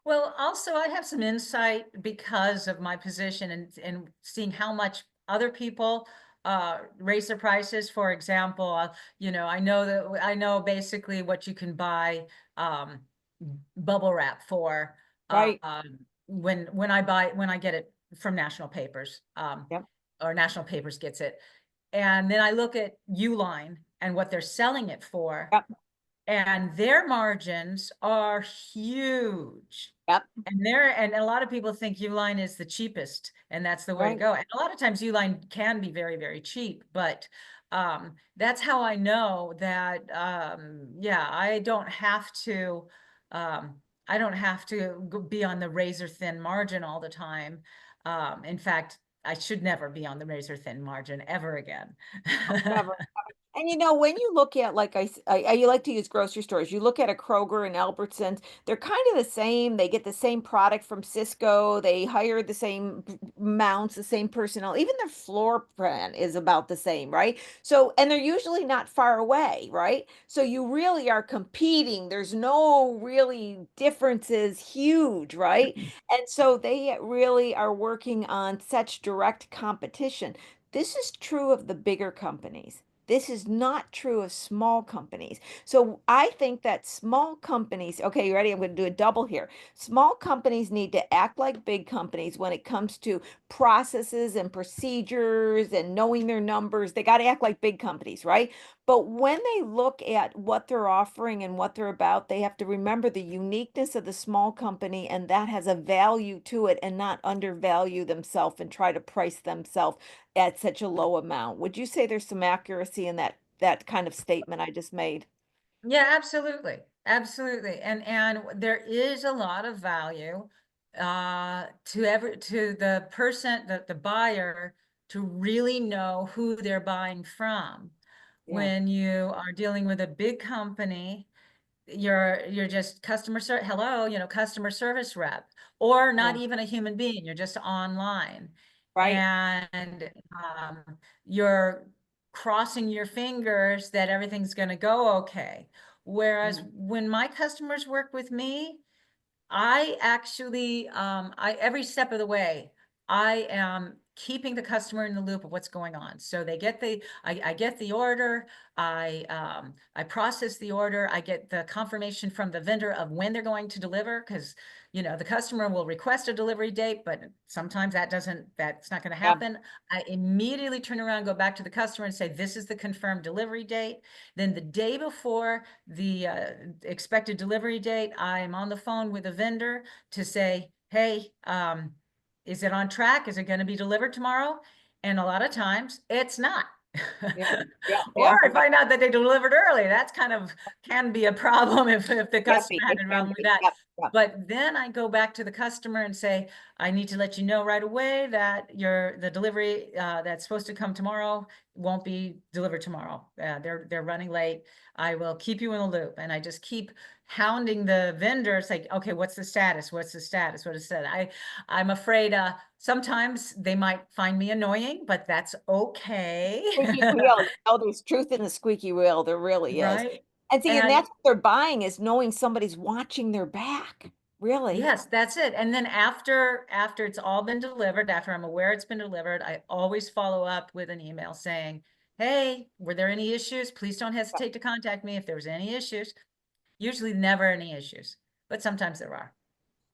Speaker 3: Well, also I have some insight because of my position and seeing how much other people raise their prices. For example, I know basically what you can buy um, bubble wrap for
Speaker 2: Right.
Speaker 3: when I get it from National Papers
Speaker 2: Yep.
Speaker 3: or National Papers gets it. And then I look at Uline and what they're selling it for,
Speaker 2: Yep.
Speaker 3: and their margins are huge.
Speaker 2: Yep.
Speaker 3: And a lot of people think Uline is the cheapest, and that's the way to
Speaker 2: Right.
Speaker 3: go. And a lot of times Uline can be very, very cheap, but that's how I know that yeah, um, I don't have to be on the razor thin margin all the time. In fact, I should never be on the razor thin margin ever again.
Speaker 2: Never. And when you look at, like you like to use grocery stores, you look at a Kroger and Albertsons, they're kind of the same. They get the same product from Cisco. They hire the same amounts, the same personnel. Even their floor plan is about the same, right? So, and they're usually not far away, right? So you really are competing. There's no really differences huge, right? And so they really are working on such direct competition. This is true of the bigger companies. This is not true of small companies. So I think that small companies, okay, you ready? I'm going to do a double here. Small companies need to act like big companies when it comes to processes and procedures and knowing their numbers. They got to act like big companies, right? But when they look at what they're offering and what they're about, they have to remember the uniqueness of the small company, and that has a value to it, and not undervalue themselves and try to price themselves at such a low amount. Would you say there's some accuracy in that kind of statement I just made?
Speaker 3: Yeah, absolutely. Absolutely. And there is a lot of value to the person, the buyer, to really know who they're buying from.
Speaker 2: Yeah,
Speaker 3: When you are dealing with a big company, you're just hello, customer service rep, or not
Speaker 2: yeah,
Speaker 3: even a human being, you're just online.
Speaker 2: right.
Speaker 3: And you're crossing your fingers that everything's going to go okay. Whereas
Speaker 2: Yeah,
Speaker 3: when my customers work with me, I actually, every step of the way, I am keeping the customer in the loop of what's going on. So they get I get the order, I process the order, I get the confirmation from the vendor of when they're going to deliver, because the customer will request a delivery date, but sometimes that's not going to
Speaker 2: yeah,
Speaker 3: happen. I immediately turn around, go back to the customer and say, this is the confirmed delivery date. Then the day before the expected delivery date, I'm on the phone with a vendor to say, hey, is it on track? Is it going to be delivered tomorrow? And a lot of times it's not.
Speaker 2: yeah, yeah,
Speaker 3: Or
Speaker 2: yeah,
Speaker 3: I find out that they delivered early. That's can be a problem if the
Speaker 2: can be,
Speaker 3: customer had
Speaker 2: it
Speaker 3: a
Speaker 2: can
Speaker 3: problem with
Speaker 2: be.
Speaker 3: that.
Speaker 2: Yep, yep,
Speaker 3: But then I go back to the customer and say, I need to let you know right away that the delivery that's supposed to come tomorrow won't be delivered tomorrow. They're running late. I will keep you in the loop. And I just keep hounding the vendors like, okay, what's the status? What's the status? What is that? I'm afraid sometimes they might find me annoying, but that's okay.
Speaker 2: squeaky wheel. There's truth in the squeaky wheel. There really is.
Speaker 3: Right.
Speaker 2: And see, and
Speaker 3: And
Speaker 2: that's what they're buying, is knowing somebody's watching their back. Really.
Speaker 3: yes, that's it. And then after it's all been delivered, after I'm aware it's been delivered, I always follow up with an email saying, hey, were there any issues? Please don't hesitate to contact me if there's any issues. Usually never any issues, but sometimes there are.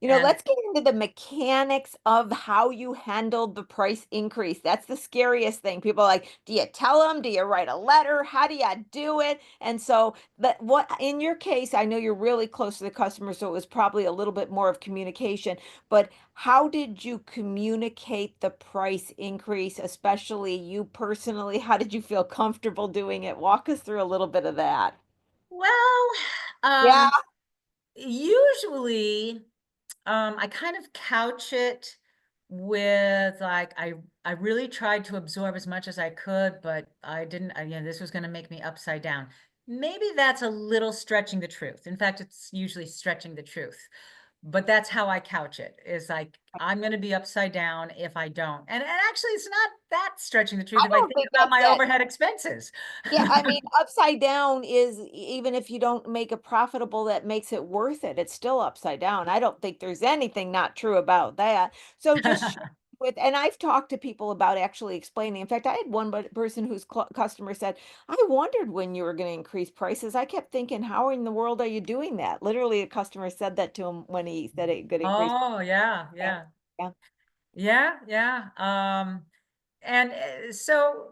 Speaker 3: And
Speaker 2: Let's get into the mechanics of how you handled the price increase. That's the scariest thing. People are like, do you tell them? Do you write a letter? How do you do it? And so, but what in your case, I know you're really close to the customer, so it was probably a little bit more of communication, but how did you communicate the price increase, especially you personally? How did you feel comfortable doing it? Walk us through a little bit of that.
Speaker 3: well,
Speaker 2: Yeah.
Speaker 3: usually, I kind of couch it with like, I really tried to absorb as much as I could, but I didn't, this was going to make me upside down. Maybe that's a little stretching the truth. In fact, it's usually stretching the truth. But that's how I couch it, is like, I'm going to be upside down if I don't. And actually, it's not that stretching the truth
Speaker 2: I
Speaker 3: if I
Speaker 2: don't
Speaker 3: think
Speaker 2: think
Speaker 3: about
Speaker 2: that's
Speaker 3: my
Speaker 2: that.
Speaker 3: overhead expenses.
Speaker 2: Yeah, I mean, upside down is even if you don't make it profitable, that makes it worth it. It's still upside down. I don't think there's anything not true about that. So just with, and I've talked to people about actually explaining. In fact, I had one person whose customer said, I wondered when you were going to increase prices. I kept thinking, how in the world are you doing that? Literally, a customer said that to him when he said it could increase.
Speaker 3: Oh, yeah,
Speaker 2: Yeah.
Speaker 3: yeah.
Speaker 2: Yeah.
Speaker 3: Yeah, yeah. And so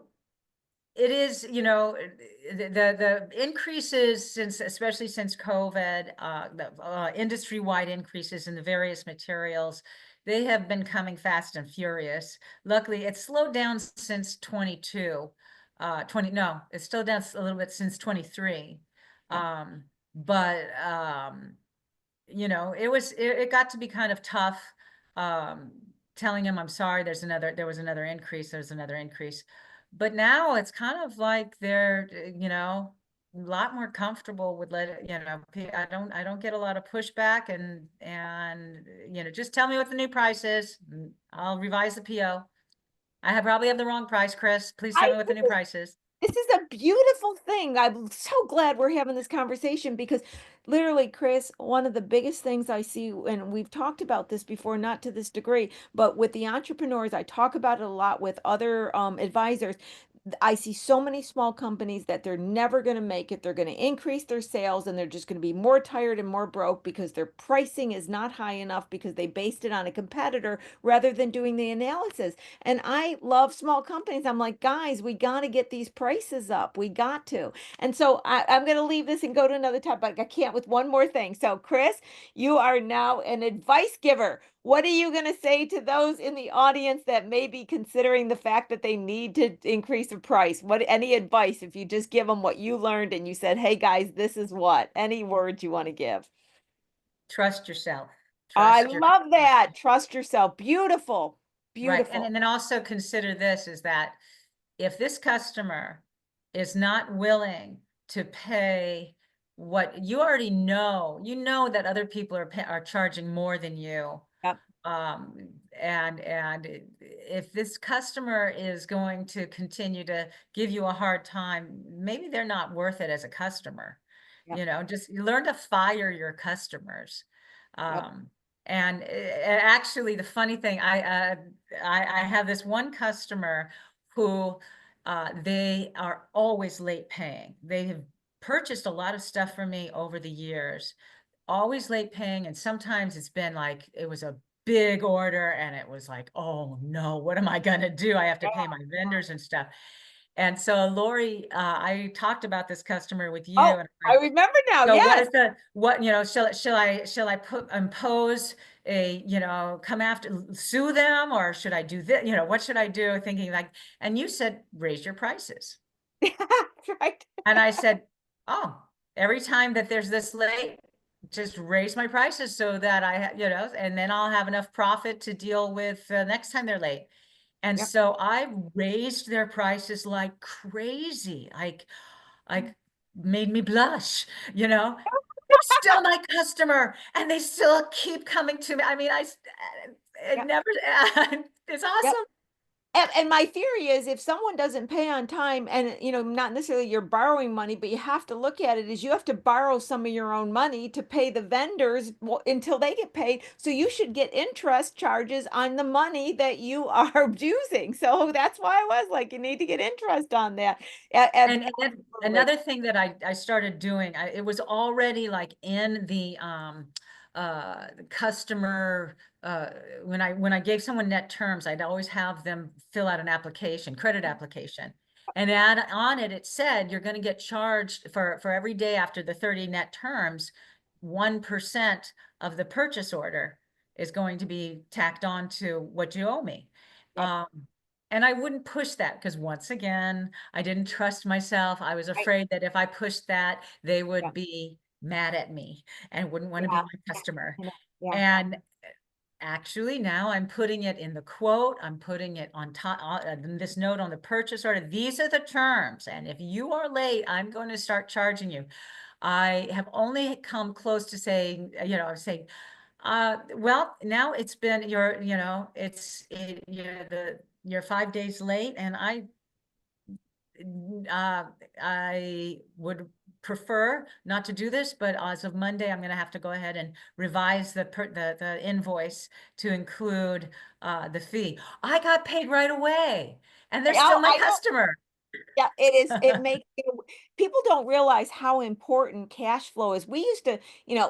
Speaker 3: it is, the increases since, especially since COVID, the industry-wide increases in the various materials, they have been coming fast and furious. Luckily, it's slowed down since 22, 20, no, it's still down a little bit since 23.
Speaker 2: Yeah.
Speaker 3: But it got to be kind of tough, um, telling him, I'm sorry, there was another increase, there's another increase. But now it's kind of like they're, a lot more comfortable with I don't get a lot of pushback, and just tell me what the new price is. I'll revise the PO. Probably have the wrong price, Chris. Please tell
Speaker 2: I
Speaker 3: me what the new price is.
Speaker 2: This is a beautiful thing. I'm so glad we're having this conversation because literally, Chris, one of the biggest things I see, and we've talked about this before, not to this degree, but with the entrepreneurs, I talk about it a lot with other advisors. I see so many small companies that they're never going to make it. They're going to increase their sales and they're just going to be more tired and more broke because their pricing is not high enough because they based it on a competitor rather than doing the analysis. And I love small companies. I'm like, guys, we got to get these prices up. We got to. And so I'm going to leave this and go to another topic. I can't with one more thing. So, Chris, you are now an advice giver. What are you going to say to those in the audience that may be considering the fact that they need to increase the price? What, any advice if you just give them what you learned and you said, hey guys, this is what, any words you want to give?
Speaker 3: Trust yourself.
Speaker 2: I
Speaker 3: Trust your
Speaker 2: love that. Trust yourself. Beautiful.
Speaker 3: Right. And,
Speaker 2: Beautiful.
Speaker 3: and then also consider this, is that if this customer is not willing to pay what you already know, that other people are charging more than you.
Speaker 2: Yep.
Speaker 3: Um, and if this customer is going to continue to give you a hard time, maybe they're not worth it as a customer.
Speaker 2: Yep.
Speaker 3: Just learn to fire your customers.
Speaker 2: Yep.
Speaker 3: And actually, the funny thing, I have this one customer who they are always late paying. They have purchased a lot of stuff from me over the years, always late paying. And sometimes it's been like, it was a big order and it was like, oh no, what am I gonna do? I have to pay my vendors and stuff. And so Lori, I talked about this customer with you,
Speaker 2: Oh,
Speaker 3: and I'm
Speaker 2: I
Speaker 3: like,
Speaker 2: remember now.
Speaker 3: so
Speaker 2: Yes.
Speaker 3: shall I impose come after, sue them, or should I do this? What should I do? Thinking like, and you said, raise your prices.
Speaker 2: Right.
Speaker 3: And I said, oh, every time that there's this late, just raise my prices so that and then I'll have enough profit to deal with next time they're late. And
Speaker 2: Yep.
Speaker 3: so I raised their prices like crazy, like made me blush, they're still my customer and they still keep coming to me. I mean, it
Speaker 2: Yep.
Speaker 3: never, it's
Speaker 2: Yep.
Speaker 3: awesome.
Speaker 2: And my theory is if someone doesn't pay on time and not necessarily you're borrowing money, but you have to look at it as you have to borrow some of your own money to pay the vendors until they get paid. So you should get interest charges on the money that you are using. So that's why I was like, you need to get interest on that.
Speaker 3: And then
Speaker 2: Absolutely.
Speaker 3: another thing that I started doing, it was already like in the customer, when I gave someone net terms, I'd always have them fill out an application, credit application. And add on it, it said you're going to get charged for every day after the 30 net terms, 1% of the purchase order is going to be tacked on to what you owe me.
Speaker 2: Yep.
Speaker 3: And I wouldn't push that because once again, I didn't trust myself. I was
Speaker 2: Right.
Speaker 3: afraid that if I pushed that, they
Speaker 2: Yeah.
Speaker 3: would be mad at me and wouldn't want to be
Speaker 2: Yeah.
Speaker 3: my customer.
Speaker 2: I know. Yeah.
Speaker 3: And actually now I'm putting it in the quote, I'm putting it on top, this note on the purchase order. These are the terms. And if you are late, I'm going to start charging you. I have only come close to saying, I'm saying, well, now it's been you're 5 days late, and I would prefer not to do this, but as of Monday, I'm going to have to go ahead and revise the invoice to include the fee. I got paid right away, and they're still my
Speaker 2: I know.
Speaker 3: customer.
Speaker 2: Yeah, it is. It makes people don't realize how important cash flow is. We used to,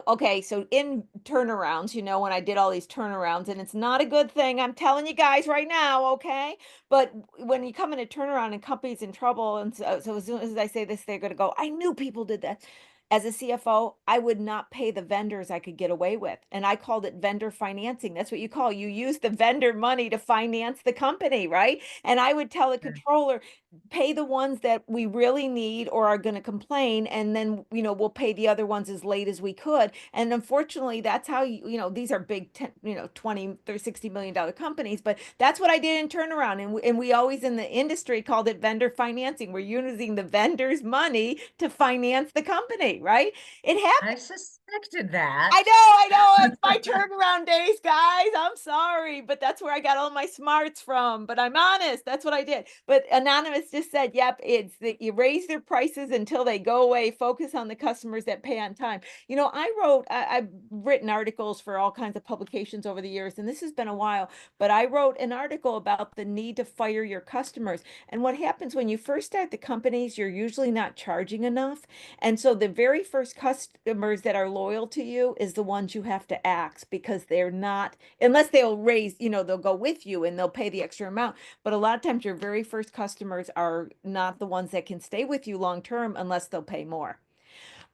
Speaker 2: okay, so in turnarounds, when I did all these turnarounds, and it's not a good thing. I'm telling you guys right now, okay? But when you come in a turnaround and company's in trouble, and so as soon as I say this, they're going to go, I knew people did that. As a CFO, I would not pay the vendors I could get away with. And I called it vendor financing. That's what you use the vendor money to finance the company, right? And I would tell the
Speaker 3: Yeah.
Speaker 2: controller, pay the ones that we really need or are going to complain, and then we'll pay the other ones as late as we could. And unfortunately, that's how these are big 10, 20 30 $60 million companies, but that's what I did in turnaround. And we always in the industry called it vendor financing. We're using the vendor's money to finance the company, right? It
Speaker 3: I
Speaker 2: happens.
Speaker 3: suspected that.
Speaker 2: I know. It's my turnaround days, guys. I'm sorry, but that's where I got all my smarts from. But I'm honest. That's what I did. But Anonymous just said, yep, it's that you raise their prices until they go away. Focus on the customers that pay on time. I've written articles for all kinds of publications over the years, and this has been a while, but I wrote an article about the need to fire your customers. And what happens when you first start the companies, you're usually not charging enough. And so the very first customers that are loyal to you is the ones you have to ask, because they're not, unless they'll raise, they'll go with you and they'll pay the extra amount. But a lot of times your very first customers are not the ones that can stay with you long term unless they'll pay more.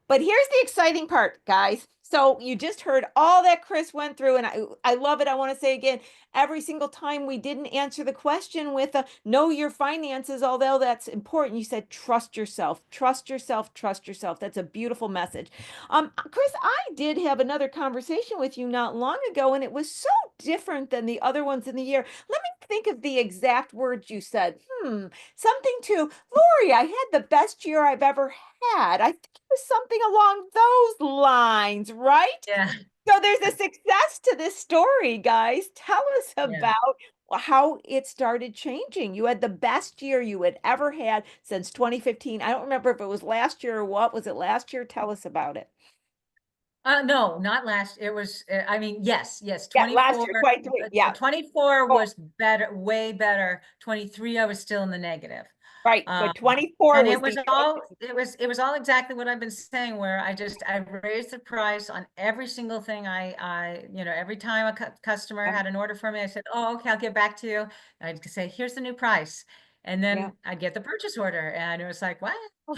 Speaker 2: But here's the exciting part, guys. So you just heard all that Chrys went through, and I love it. I want to say again, every single time we didn't answer the question with know your finances, although that's important. You said trust yourself, trust yourself, trust yourself. That's a beautiful message. Chrys, I did have another conversation with you not long ago, and it was so different than the other ones in the year. Let me think of the exact words you said. Something to Lori, I had the best year I've ever had. I think it was something along those lines, right?
Speaker 3: Yeah.
Speaker 2: So there's a success to this story, guys. Tell us
Speaker 3: Yeah.
Speaker 2: about how it started changing. You had the best year you had ever had since 2015. I don't remember if it was last year or what. Was it last year? Tell us about it.
Speaker 3: No, not last. It was, I mean, yes,
Speaker 2: Yeah, last
Speaker 3: 24,
Speaker 2: year, 23. Yeah.
Speaker 3: 24
Speaker 2: Oh,
Speaker 3: was better, way better. 23, I was still in the negative.
Speaker 2: right.
Speaker 3: Um,
Speaker 2: But 24
Speaker 3: and
Speaker 2: was the
Speaker 3: it was all exactly what I've been saying, where I raised the price on every single thing. Every time a customer
Speaker 2: yeah,
Speaker 3: had an order for me, I said, oh, okay, I'll get back to you. I'd say, here's the new price. And
Speaker 2: yeah,
Speaker 3: then I'd get the purchase order, and it was like, wow. So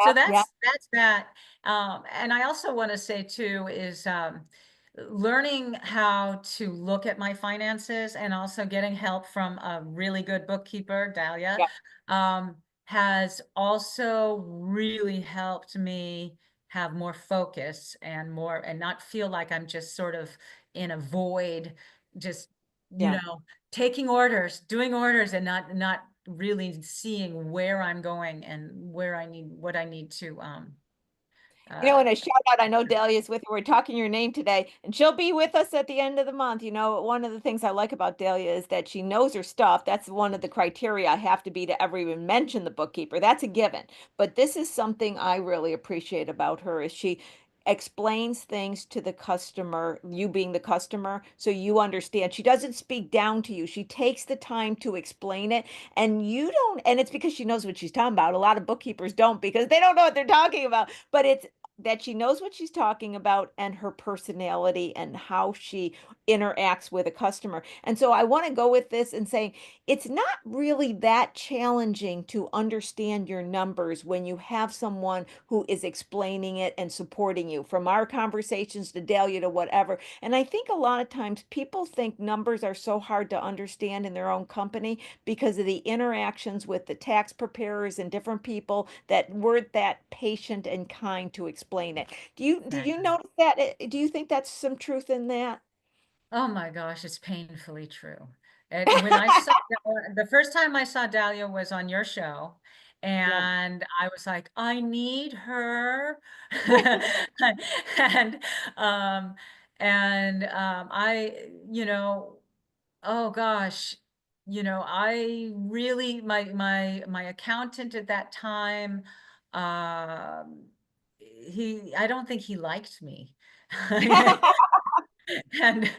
Speaker 2: yeah, yeah,
Speaker 3: that's that. And I also want to say too is learning how to look at my finances, and also getting help from a really good bookkeeper, Dahlia,
Speaker 2: yeah,
Speaker 3: has also really helped me have more focus and not feel like I'm just sort of in a void, just, you
Speaker 2: yeah.
Speaker 3: know, taking orders, doing orders, and not really seeing where I'm going and what I need to uh
Speaker 2: And a shout out, I know Dahlia's with you. We're talking your name today, and she'll be with us at the end of the month. One of the things I like about Dahlia is that she knows her stuff. That's one of the criteria I have to be to ever even mention the bookkeeper. That's a given. But this is something I really appreciate about her, is she explains things to the customer, you being the customer, so you understand. She doesn't speak down to you. She takes the time to explain it, and you don't, and it's because she knows what she's talking about. A lot of bookkeepers don't, because they don't know what they're talking about, but it's that she knows what she's talking about and her personality and how she interacts with a customer. And so I want to go with this and saying it's not really that challenging to understand your numbers when you have someone who is explaining it and supporting you, from our conversations to Dahlia to whatever. And I think a lot of times people think numbers are so hard to understand in their own company because of the interactions with the tax preparers and different people that weren't that patient and kind to explain it. Do you
Speaker 3: Exactly.
Speaker 2: notice that? Do you think that's some truth in that?
Speaker 3: Oh my gosh, it's painfully true. And when I saw the first time I saw Dahlia was on your show,
Speaker 2: Yeah.
Speaker 3: and I was like, I need her. And um you know, oh gosh, I really my accountant at that time, I don't think he liked me. And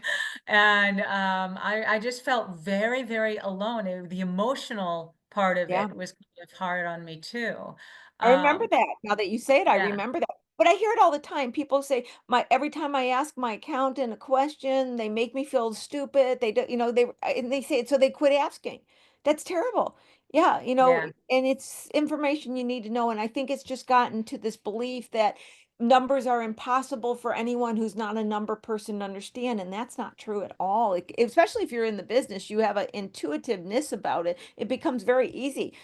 Speaker 3: I just felt very, very alone. The emotional part of
Speaker 2: Yeah.
Speaker 3: it was kind of hard on me too.
Speaker 2: I remember
Speaker 3: Um,
Speaker 2: that. Now that you say it, I
Speaker 3: yeah,
Speaker 2: remember that. But I hear it all the time. People say my every time I ask my accountant a question, they make me feel stupid. They don't, and they say it so they quit asking. That's terrible. Yeah,
Speaker 3: yeah.
Speaker 2: and it's information you need to know. And I think it's just gotten to this belief that numbers are impossible for anyone who's not a number person to understand. And that's not true at all. Especially if you're in the business, you have an intuitiveness about it. It becomes very easy.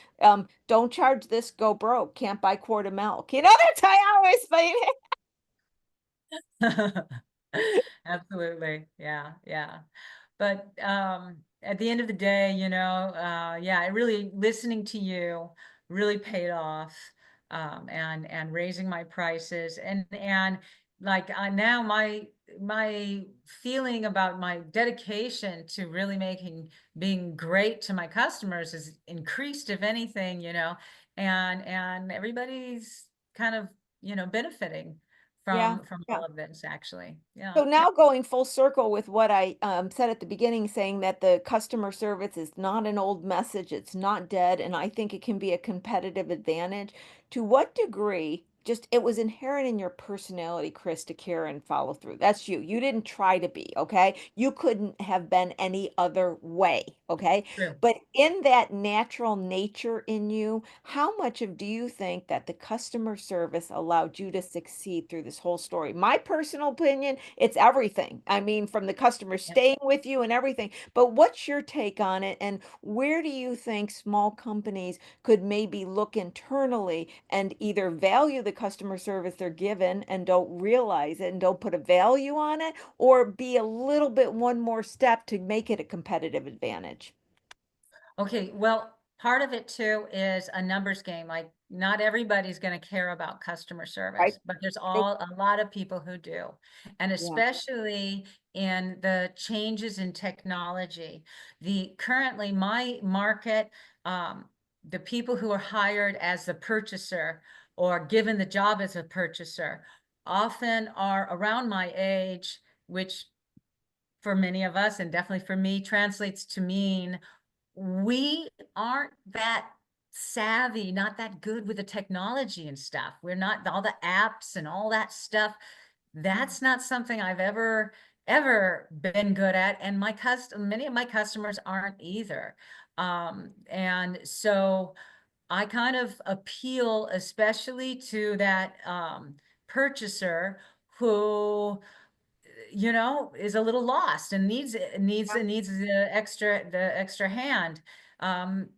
Speaker 2: Don't charge this, go broke, can't buy quart of milk. That's how I always explain
Speaker 3: Absolutely. Yeah, yeah. But at the end of the day, yeah, I really listening to you really paid off, and raising my prices, and like now my feeling about my dedication to really being great to my customers is increased, if anything, and everybody's kind of benefiting
Speaker 2: Yeah,
Speaker 3: from
Speaker 2: yeah.
Speaker 3: all of this, actually. Yeah.
Speaker 2: So now going full circle with what I said at the beginning, saying that the customer service is not an old message, it's not dead, and I think it can be a competitive advantage. To what degree, just it was inherent in your personality, Chris, to care and follow through. That's you. You didn't try to be, okay? You couldn't have been any other way, okay?
Speaker 3: True.
Speaker 2: But in that natural nature in you, how much of do you think that the customer service allowed you to succeed through this whole story? My personal opinion, it's everything. I mean, from the customer
Speaker 3: Yep.
Speaker 2: staying with you and everything. But what's your take on it? And where do you think small companies could maybe look internally and either value the customer service they're given and don't realize it and don't put a value on it, or be a little bit one more step to make it a competitive advantage?
Speaker 3: Okay, well, part of it too is a numbers game. Like, not everybody's going to care about customer
Speaker 2: Right?
Speaker 3: service, but there's
Speaker 2: Nope.
Speaker 3: a lot of people who do. And
Speaker 2: Yeah.
Speaker 3: especially in the changes in technology. The currently my market, um, the people who are hired as the purchaser or given the job as a purchaser often are around my age, which for many of us, and definitely for me, translates to mean we aren't that savvy, not that good with the technology and stuff. We're not all the apps and all that stuff. That's not something I've ever been good at, and many of my customers aren't either. And so I kind of appeal especially to that purchaser who is a little lost and needs the extra hand. Um,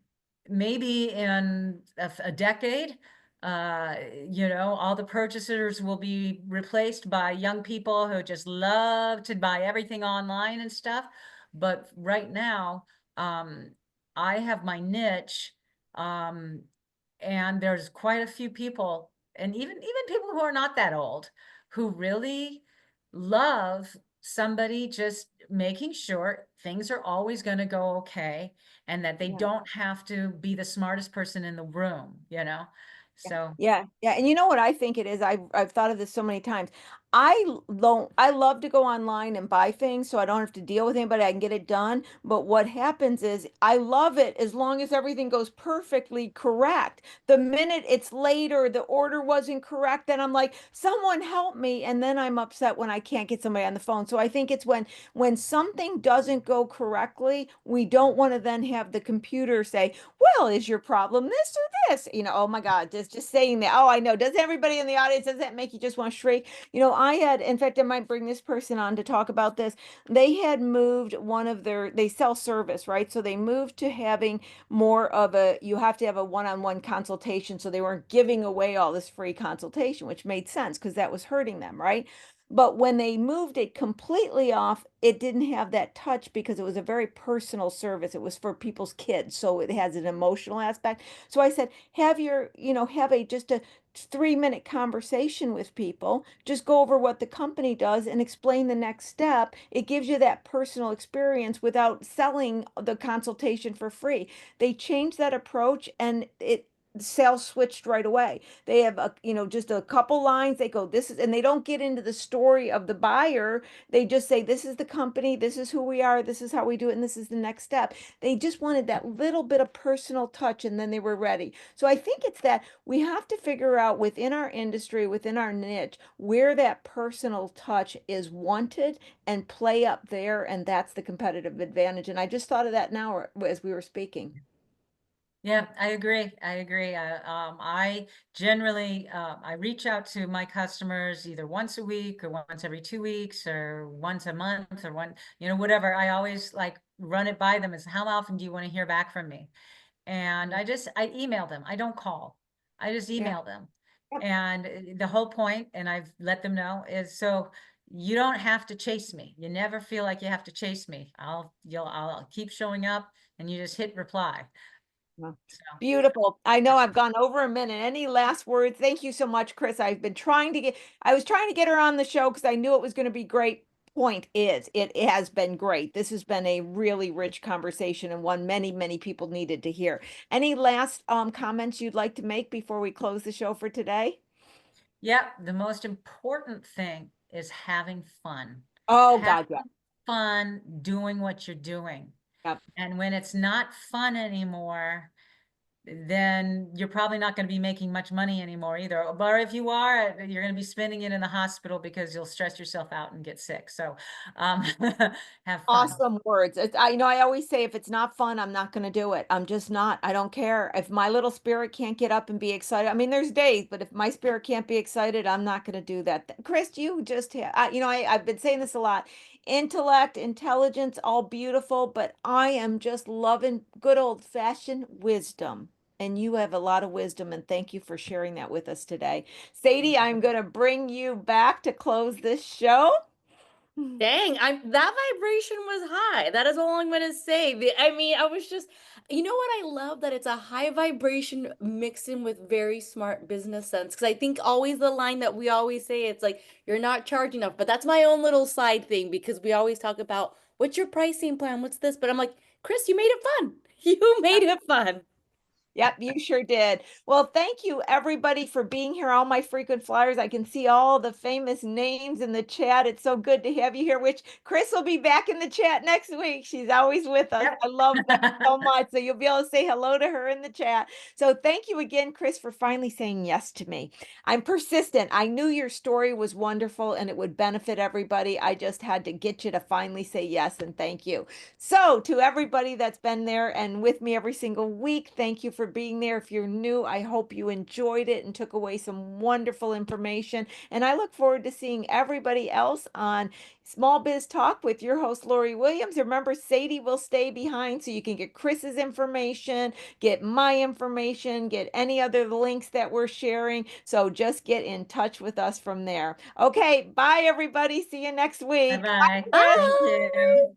Speaker 3: Maybe in a decade, uh, all the purchasers will be replaced by young people who just love to buy everything online and stuff. But right now, um, I have my niche, um, and there's quite a few people, and even people who are not that old, who really love somebody just making sure things are always going to go okay, and that they
Speaker 2: Yeah.
Speaker 3: don't have to be the smartest person in the room.
Speaker 2: Yeah.
Speaker 3: So
Speaker 2: Yeah, yeah, and you know what I think it is? I've thought of this so many times. I love to go online and buy things so I don't have to deal with anybody. I can get it done. But what happens is I love it as long as everything goes perfectly correct. The minute it's late or the order wasn't correct, then I'm like, someone help me. And then I'm upset when I can't get somebody on the phone. So I think it's when something doesn't go correctly, we don't want to then have the computer say, well, is your problem this or this? Oh my God, just saying that. Oh, I know. Does everybody in the audience, does that make you just want to shriek? I had, in fact, I might bring this person on to talk about this. They had moved they sell service, right? So they moved to having more of you have to have a one-on-one consultation. So they weren't giving away all this free consultation, which made sense because that was hurting them, right? But when they moved it completely off, it didn't have that touch because it was a very personal service. It was for people's kids. So it has an emotional aspect. So I said, have just a 3-minute conversation with people. Just go over what the company does and explain the next step. It gives you that personal experience without selling the consultation for free. They changed that approach and sales switched right away. They have just a couple lines. They go, this is, and they don't get into the story of the buyer. They just say, this is the company, this is who we are, this is how we do it, and this is the next step. They just wanted that little bit of personal touch, and then they were ready. So I think it's that we have to figure out within our industry, within our niche, where that personal touch is wanted and play up there, and that's the competitive advantage. And I just thought of that now as we were speaking.
Speaker 3: Yeah, I agree. I agree. I generally, I reach out to my customers either once a week or once every 2 weeks or once a month or whatever. I always like run it by them as how often do you want to hear back from me? And I email them. I don't call. I just
Speaker 2: Yeah.
Speaker 3: email them.
Speaker 2: Yep.
Speaker 3: And the whole point, and I've let them know, is so you don't have to chase me. You never feel like you have to chase me. I'll keep showing up and you just hit reply.
Speaker 2: Well,
Speaker 3: So.
Speaker 2: beautiful. I know I've gone over a minute. Any last words? Thank you so much, Chrys. I was trying to get her on the show because I knew it was going to be great. Point is, it has been great. This has been a really rich conversation and one many, many people needed to hear. Any last comments you'd like to make before we close the show for today?
Speaker 3: Yeah, the most important thing is having fun.
Speaker 2: Oh
Speaker 3: Having
Speaker 2: God, yeah.
Speaker 3: fun doing what you're doing.
Speaker 2: Yep.
Speaker 3: And when it's not fun anymore, then you're probably not going to be making much money anymore either. Or if you are, you're going to be spending it in the hospital because you'll stress yourself out and get sick. So have fun.
Speaker 2: Awesome words. I always say if it's not fun, I'm not going to do it. I'm just not. I don't care. If my little spirit can't get up and be excited, I mean, there's days, but if my spirit can't be excited, I'm not going to do that. Chris, you just, I've been saying this a lot. Intellect, intelligence, all beautiful, but I am just loving good old fashioned wisdom. And you have a lot of wisdom, and thank you for sharing that with us today. Sadie, I'm going to bring you back to close this show.
Speaker 1: Dang, that vibration was high. That is all I'm gonna say. I mean, I was just, you know what I love that it's a high vibration mixed in with very smart business sense. Because I think always the line that we always say, it's like you're not charging enough. But that's my own little side thing because we always talk about what's your pricing plan, what's this? But I'm like, Chris, you made it fun. You made it fun.
Speaker 2: Yep, you sure did. Well, thank you everybody for being here. All my frequent flyers. I can see all the famous names in the chat. It's so good to have you here, which Chris will be back in the chat next week. She's always with us.
Speaker 3: Yep.
Speaker 2: I love that so much. So you'll be able to say hello to her in the chat. So thank you again, Chris, for finally saying yes to me. I'm persistent. I knew your story was wonderful and it would benefit everybody. I just had to get you to finally say yes, and thank you. So, to everybody that's been there and with me every single week, thank you for being there. If you're new, I hope you enjoyed it and took away some wonderful information. And I look forward to seeing everybody else on Small Biz Talk with your host, Lori Williams. Remember, Sadie will stay behind so you can get Chris's information, get my information, get any other links that we're sharing. So, just get in touch with us from there. Okay, bye, everybody. See you next week. Bye,
Speaker 3: Bye-bye.
Speaker 2: Chris.
Speaker 3: Thank
Speaker 1: Bye.
Speaker 3: you.